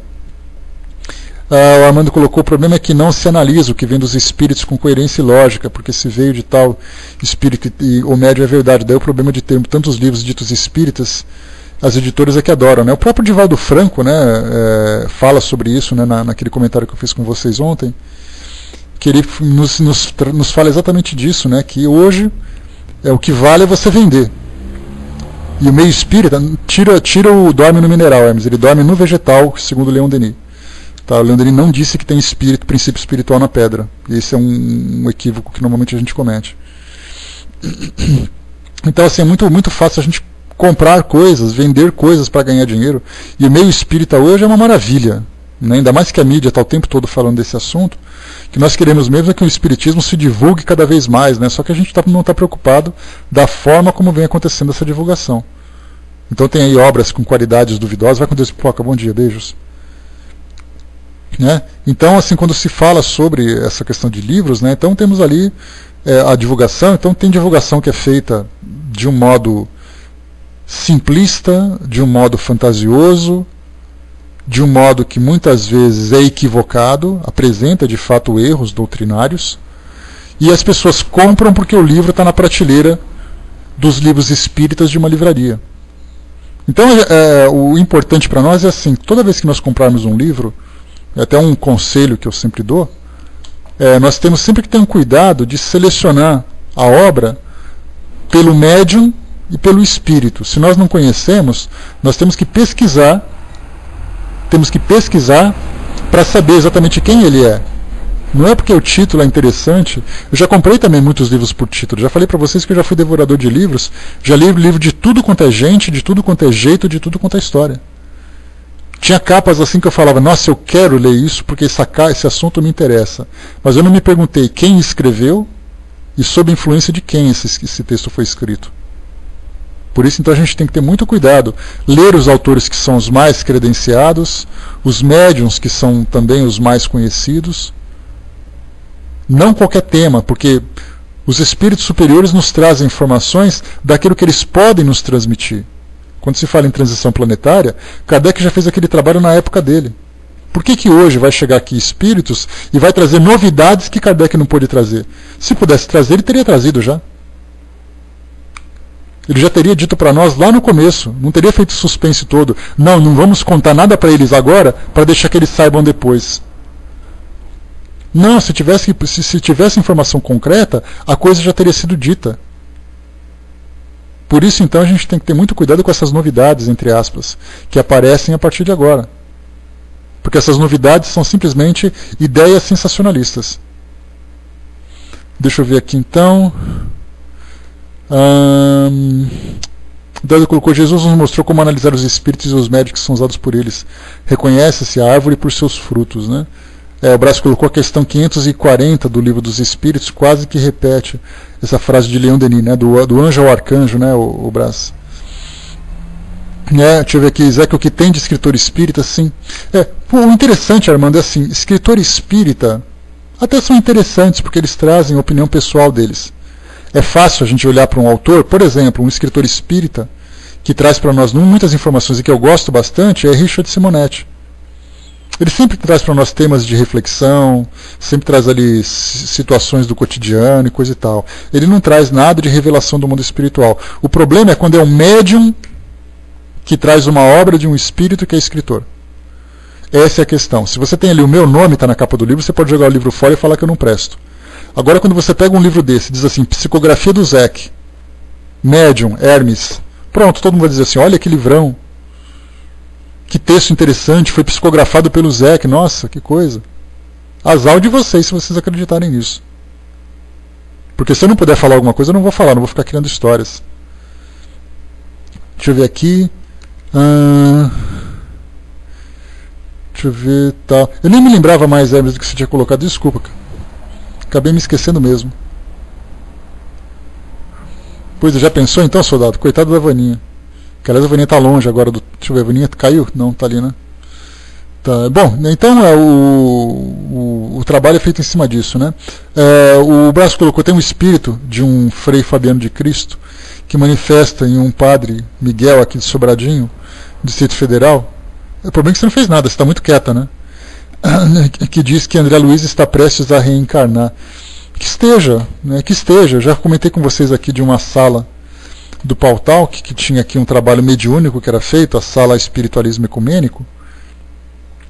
O Armando colocou: o problema é que não se analisa o que vem dos espíritos com coerência e lógica, porque se veio de tal espírito e o médio é verdade. Daí o problema de ter tantos livros ditos espíritas, as editoras é que adoram. O próprio Divaldo Franco fala sobre isso naquele comentário que eu fiz com vocês ontem, que ele nos fala exatamente disso, que hoje o que vale é você vender. E o meio espírita tira o dorme no mineral, Hermes, ele dorme no vegetal, segundo Leon Denis. O Leon Denis não disse que tem princípio espiritual na pedra. Esse é um equívoco que normalmente a gente comete. Então, assim, é muito, muito fácil a gente comprar coisas, vender coisas para ganhar dinheiro. E o meio espírita hoje é uma maravilha. Ainda mais que a mídia está o tempo todo falando desse assunto, que nós queremos mesmo é que o espiritismo se divulgue cada vez mais, só que a gente não está preocupado da forma como vem acontecendo essa divulgação. Então tem aí obras com qualidades duvidosas, vai com Deus, Pipoca, bom dia, beijos. Então, assim, quando se fala sobre essa questão de livros, então temos ali a divulgação. Então tem divulgação que é feita de um modo simplista, de um modo fantasioso, de um modo que muitas vezes é equivocado, apresenta de fato erros doutrinários, e as pessoas compram porque o livro está na prateleira dos livros espíritas de uma livraria. Então o importante para nós é assim: toda vez que nós comprarmos um livro, é até um conselho que eu sempre dou, nós temos sempre que ter um cuidado de selecionar a obra pelo médium e pelo espírito. Se nós não conhecemos, nós temos que pesquisar para saber exatamente quem ele é. Não é porque o título é interessante. Eu já comprei também muitos livros por título. Já falei para vocês que eu já fui devorador de livros. Já li livro de tudo quanto é gente, de tudo quanto é jeito, de tudo quanto é história. Tinha capas assim que eu falava: nossa, eu quero ler isso porque esse assunto me interessa. Mas eu não me perguntei quem escreveu e sob influência de quem esse texto foi escrito. Por isso, então, a gente tem que ter muito cuidado. Ler os autores que são os mais credenciados, os médiuns que são também os mais conhecidos. Não qualquer tema, porque os espíritos superiores nos trazem informações daquilo que eles podem nos transmitir. Quando se fala em transição planetária, Kardec já fez aquele trabalho na época dele. Por que hoje vai chegar aqui espíritos e vai trazer novidades que Kardec não pôde trazer? Se pudesse trazer, ele teria trazido já. Ele já teria dito para nós lá no começo, não teria feito suspense todo. Não vamos contar nada para eles agora, para deixar que eles saibam depois. Não, se tivesse informação concreta, a coisa já teria sido dita. Por isso, então, a gente tem que ter muito cuidado com essas novidades, entre aspas, que aparecem a partir de agora. Porque essas novidades são simplesmente ideias sensacionalistas. Deixa eu ver aqui, então. Então ele colocou: Jesus nos mostrou como analisar os espíritos e os médicos que são usados por eles. Reconhece-se a árvore por seus frutos, né? O Brás colocou a questão 540 do Livro dos Espíritos, quase que repete essa frase de Leon Denis, né? Do anjo ao arcanjo, né? O Brás. Deixa eu ver aqui, Zé, que o que tem de escritor espírita, sim. O interessante, Armando, é assim: escritor espírita até são interessantes, porque eles trazem a opinião pessoal deles. É fácil a gente olhar para um autor, por exemplo, um escritor espírita, que traz para nós muitas informações e que eu gosto bastante, é Richard Simonetti. Ele sempre traz para nós temas de reflexão, sempre traz ali situações do cotidiano e coisa e tal. Ele não traz nada de revelação do mundo espiritual. O problema é quando é um médium que traz uma obra de um espírito que é escritor. Essa é a questão. Se você tem ali o meu nome, está na capa do livro, você pode jogar o livro fora e falar que eu não presto. Agora, quando você pega um livro desse, diz assim: Psicografia do Zec, médium, Hermes, pronto, todo mundo vai dizer assim: olha que livrão, que texto interessante, foi psicografado pelo Zec, nossa, que coisa. Azar de vocês, se vocês acreditarem nisso. Porque se eu não puder falar alguma coisa, eu não vou falar, não vou ficar criando histórias. Deixa eu ver aqui. Deixa eu ver, tá. Eu nem me lembrava mais, Hermes, do que você tinha colocado, desculpa. Acabei me esquecendo mesmo. Pois, já pensou então, soldado? Coitado da Vaninha. Que aliás a Vaninha está longe agora. Deixa eu ver, a Vaninha caiu? Não, está ali, né? Tá. Bom, então o trabalho é feito em cima disso, né? O Brás colocou: tem um espírito de um Frei Fabiano de Cristo que manifesta em um padre Miguel aqui de Sobradinho, Distrito Federal. O problema é que você não fez nada, você está muito quieta, né? Que diz que André Luiz está prestes a reencarnar. Que esteja, né? Que esteja. Eu já comentei com vocês aqui de uma sala do Pautalk, que tinha aqui um trabalho mediúnico que era feito, a sala Espiritualismo Ecumênico.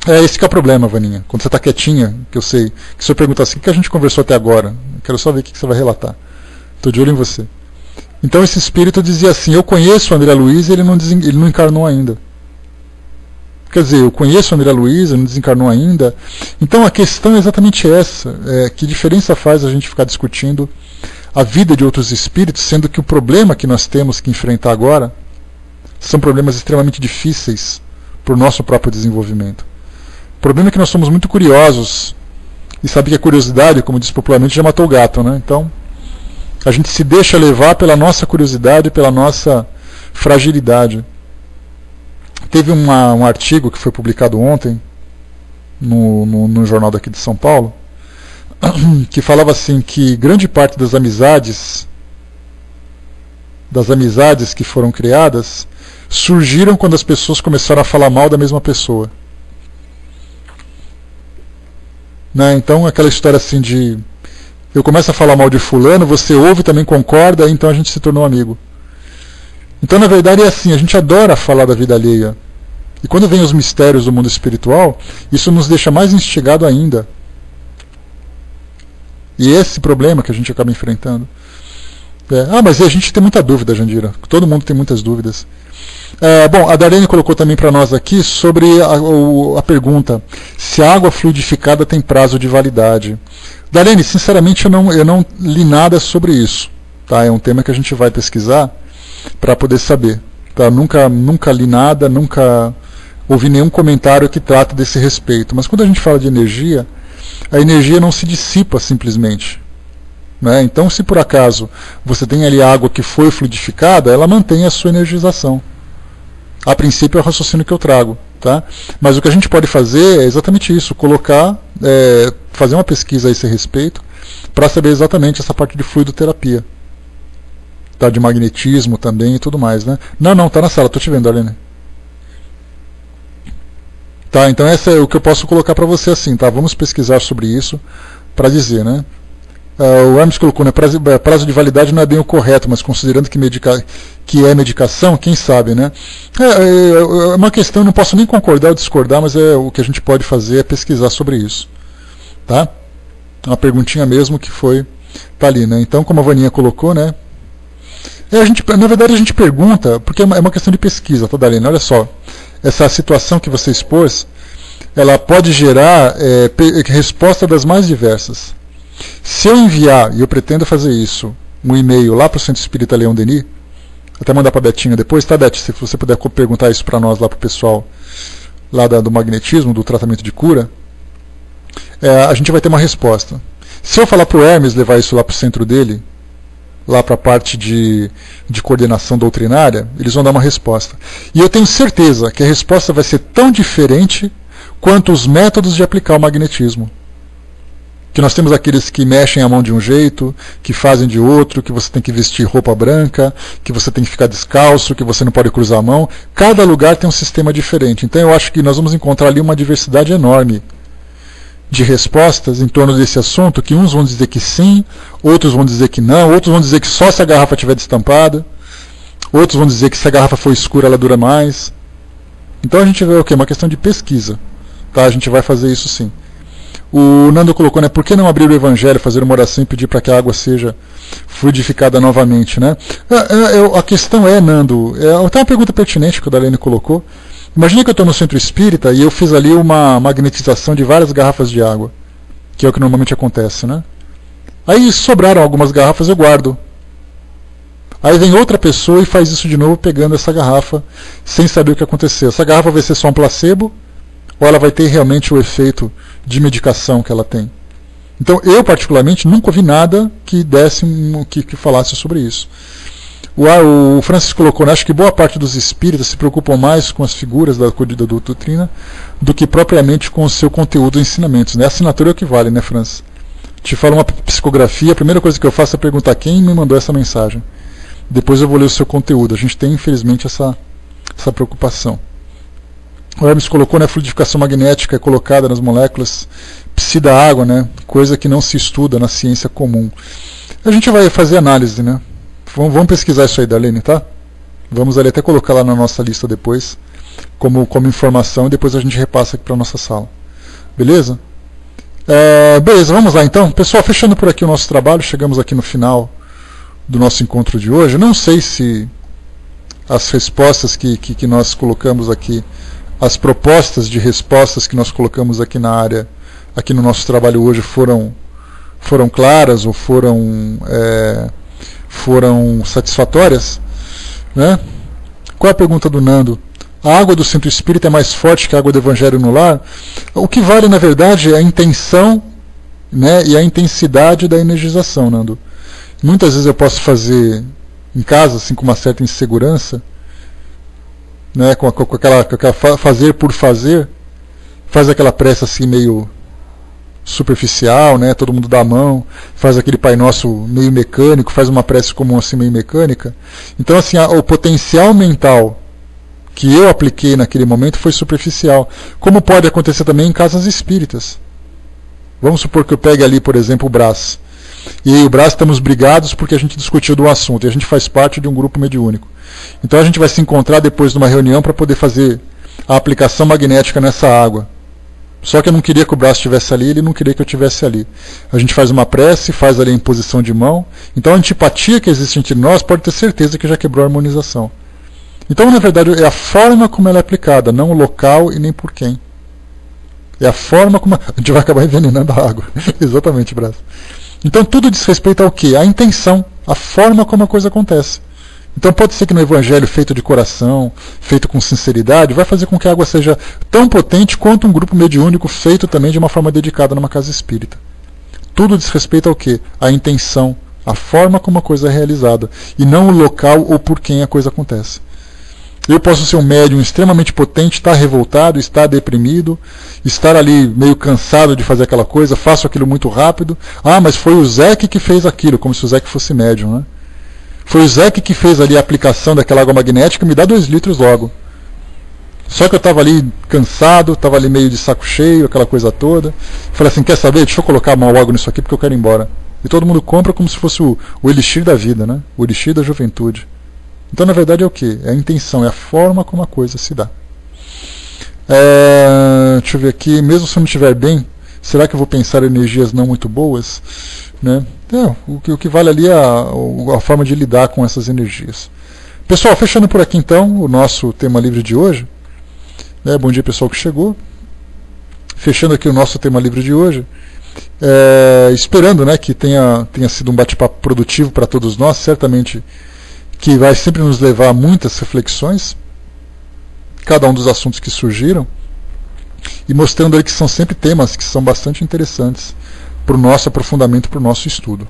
Esse que é o problema, Vaninha. Quando você está quietinha, que eu sei, que se eu perguntar assim: o que a gente conversou até agora? Eu quero só ver o que você vai relatar. Estou de olho em você. Então esse espírito dizia assim: eu conheço o André Luiz e ele não encarnou ainda. Quer dizer, eu conheço o André Luiz, ele não desencarnou ainda. Então a questão é exatamente essa. Que diferença faz a gente ficar discutindo a vida de outros espíritos, sendo que o problema que nós temos que enfrentar agora são problemas extremamente difíceis para o nosso próprio desenvolvimento. O problema é que nós somos muito curiosos, e sabe que a curiosidade, como diz popularmente, já matou o gato, né? Então a gente se deixa levar pela nossa curiosidade, pela nossa fragilidade. Teve um artigo que foi publicado ontem no jornal daqui de São Paulo, que falava assim que grande parte das amizades que foram criadas surgiram quando as pessoas começaram a falar mal da mesma pessoa. Né? Então aquela história assim de: eu começo a falar mal de fulano, você ouve, também concorda, então a gente se tornou amigo. Então na verdade é assim: a gente adora falar da vida alheia. E quando vem os mistérios do mundo espiritual, isso nos deixa mais instigado ainda. E esse problema que a gente acaba enfrentando. Mas a gente tem muita dúvida, Jandira. Todo mundo tem muitas dúvidas. Bom, a Darlene colocou também para nós aqui sobre a pergunta: se a água fluidificada tem prazo de validade. Darlene, sinceramente eu não li nada sobre isso. Tá? É um tema que a gente vai pesquisar para poder saber. Tá? Nunca li nada, nunca ouvi nenhum comentário que trata desse respeito. Mas quando a gente fala de energia, a energia não se dissipa simplesmente. Né? Então, se por acaso você tem ali água que foi fluidificada, ela mantém a sua energização. A princípio é o raciocínio que eu trago. Tá? Mas o que a gente pode fazer é exatamente isso: colocar, fazer uma pesquisa a esse respeito, para saber exatamente essa parte de fluidoterapia. Tá, de magnetismo também e tudo mais, né? Não, tá na sala, tô te vendo, Arlene. Tá, então essa é o que eu posso colocar para você assim, tá? Vamos pesquisar sobre isso para dizer, né? O Hermes colocou, né? Prazo de validade não é bem o correto, mas considerando que é medicação, quem sabe, né? É uma questão, eu não posso nem concordar ou discordar, mas o que a gente pode fazer é pesquisar sobre isso, tá? Uma perguntinha mesmo que tá ali, né? Então, como a Vaninha colocou, né? Na verdade a gente pergunta, porque é uma questão de pesquisa, tá, Darlene? Olha só, essa situação que você expôs, ela pode gerar resposta das mais diversas. Se eu enviar, e eu pretendo fazer isso, um e-mail lá para o Centro Espírita Leon Denis, até mandar para a Betinha depois, tá, Beth? Se você puder perguntar isso para nós, lá para o pessoal lá do magnetismo, do tratamento de cura, a gente vai ter uma resposta. Se eu falar para o Hermes levar isso lá para o centro dele, lá para a parte de coordenação doutrinária, eles vão dar uma resposta. E eu tenho certeza que a resposta vai ser tão diferente quanto os métodos de aplicar o magnetismo. Que nós temos aqueles que mexem a mão de um jeito, que fazem de outro, que você tem que vestir roupa branca, que você tem que ficar descalço, que você não pode cruzar a mão. Cada lugar tem um sistema diferente. Então eu acho que nós vamos encontrar ali uma diversidade enorme de respostas em torno desse assunto, que uns vão dizer que sim, outros vão dizer que não, outros vão dizer que só se a garrafa estiver destampada, outros vão dizer que se a garrafa for escura ela dura mais. Então a gente vê o quê? Uma questão de pesquisa. Tá? A gente vai fazer isso sim. O Nando colocou, né? Por que não abrir o Evangelho, fazer uma oração e pedir para que a água seja fluidificada novamente, né? A questão é, Nando, tem uma pergunta pertinente que o Darlene colocou. Imagina que eu estou no centro espírita e eu fiz ali uma magnetização de várias garrafas de água, que é o que normalmente acontece, né? Aí sobraram algumas garrafas, eu guardo. Aí vem outra pessoa e faz isso de novo, pegando essa garrafa, sem saber o que aconteceu. Essa garrafa vai ser só um placebo, ou ela vai ter realmente o efeito de medicação que ela tem? Então, eu particularmente nunca ouvi nada que que falasse sobre isso. O Francisco colocou, né, acho que boa parte dos espíritas se preocupam mais com as figuras da doutrina do que propriamente com o seu conteúdo e ensinamentos. Né? A assinatura é o que vale, né, Francis? Te falo uma psicografia, a primeira coisa que eu faço é perguntar quem me mandou essa mensagem. Depois eu vou ler o seu conteúdo. A gente tem, infelizmente, essa preocupação. O Hermes colocou, né, a fluidificação magnética é colocada nas moléculas psi da água, né, coisa que não se estuda na ciência comum. A gente vai fazer análise, né? Vamos pesquisar isso aí, Darlene, tá? Vamos ali até colocar lá na nossa lista depois, como informação, e depois a gente repassa aqui para a nossa sala. Beleza? Beleza, vamos lá então. Pessoal, fechando por aqui o nosso trabalho, chegamos aqui no final do nosso encontro de hoje. Não sei se as respostas que nós colocamos aqui, as propostas de respostas que nós colocamos aqui na área, aqui no nosso trabalho hoje, foram claras ou foram satisfatórias, né? Qual é a pergunta do Nando? A água do centro espírita é mais forte que a água do Evangelho no lar? O que vale, na verdade, é a intenção, né, e a intensidade da energização, Nando. Muitas vezes eu posso fazer em casa, assim, com uma certa insegurança, né, com aquela fazer por fazer, faz aquela prece assim meio superficial, né, todo mundo dá a mão, faz aquele Pai Nosso meio mecânico, faz uma prece comum assim meio mecânica. Então assim, o potencial mental que eu apliquei naquele momento foi superficial, como pode acontecer também em casas espíritas. Vamos supor que eu pegue ali, por exemplo, o Brás, e aí o Brás estamos brigados porque a gente discutiu do assunto, e a gente faz parte de um grupo mediúnico. Então a gente vai se encontrar depois de uma reunião para poder fazer a aplicação magnética nessa água. Só que eu não queria que o Brás estivesse ali, ele não queria que eu estivesse ali. A gente faz uma prece, faz ali a imposição de mão. Então a antipatia que existe entre nós pode ter certeza que já quebrou a harmonização. Então, na verdade, é a forma como ela é aplicada, não o local e nem por quem. É a forma como... A gente vai acabar envenenando a água. Exatamente, Brás. Então tudo diz respeito ao quê? À intenção, à forma como a coisa acontece. Então pode ser que no Evangelho feito de coração, feito com sinceridade, vai fazer com que a água seja tão potente quanto um grupo mediúnico feito também de uma forma dedicada numa casa espírita. Tudo diz respeito ao quê? À intenção, à forma como a coisa é realizada, e não o local ou por quem a coisa acontece. Eu posso ser um médium extremamente potente, estar revoltado, estar deprimido, estar ali meio cansado de fazer aquela coisa, faço aquilo muito rápido. Ah, mas foi o Zeke que fez aquilo, como se o Zeke fosse médium, né? Foi o Zeke que fez ali a aplicação daquela água magnética, me dá 2 litros logo. Só que eu estava ali cansado, estava ali meio de saco cheio, aquela coisa toda. Falei assim, quer saber? Deixa eu colocar uma água nisso aqui porque eu quero ir embora. E todo mundo compra como se fosse o elixir da vida, né? O elixir da juventude. Então, na verdade, é o quê? É a intenção, é a forma como a coisa se dá. Deixa eu ver aqui, mesmo se eu não estiver bem, será que eu vou pensar em energias não muito boas? Né? O que vale ali é a forma de lidar com essas energias. Pessoal, fechando por aqui então o nosso tema livre de hoje. Bom dia, pessoal que chegou. Fechando aqui o nosso tema livre de hoje. Esperando, né, que tenha sido um bate-papo produtivo para todos nós. Certamente que vai sempre nos levar a muitas reflexões, cada um dos assuntos que surgiram, e mostrando aí que são sempre temas que são bastante interessantes para o nosso aprofundamento, para o nosso estudo.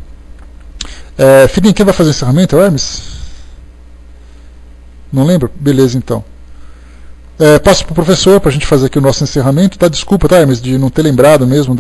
Filhinho, quem vai fazer o encerramento? É o Hermes? Não lembro? Beleza, então. Passo para o professor para a gente fazer aqui o nosso encerramento. Desculpa, tá, Hermes, de não ter lembrado mesmo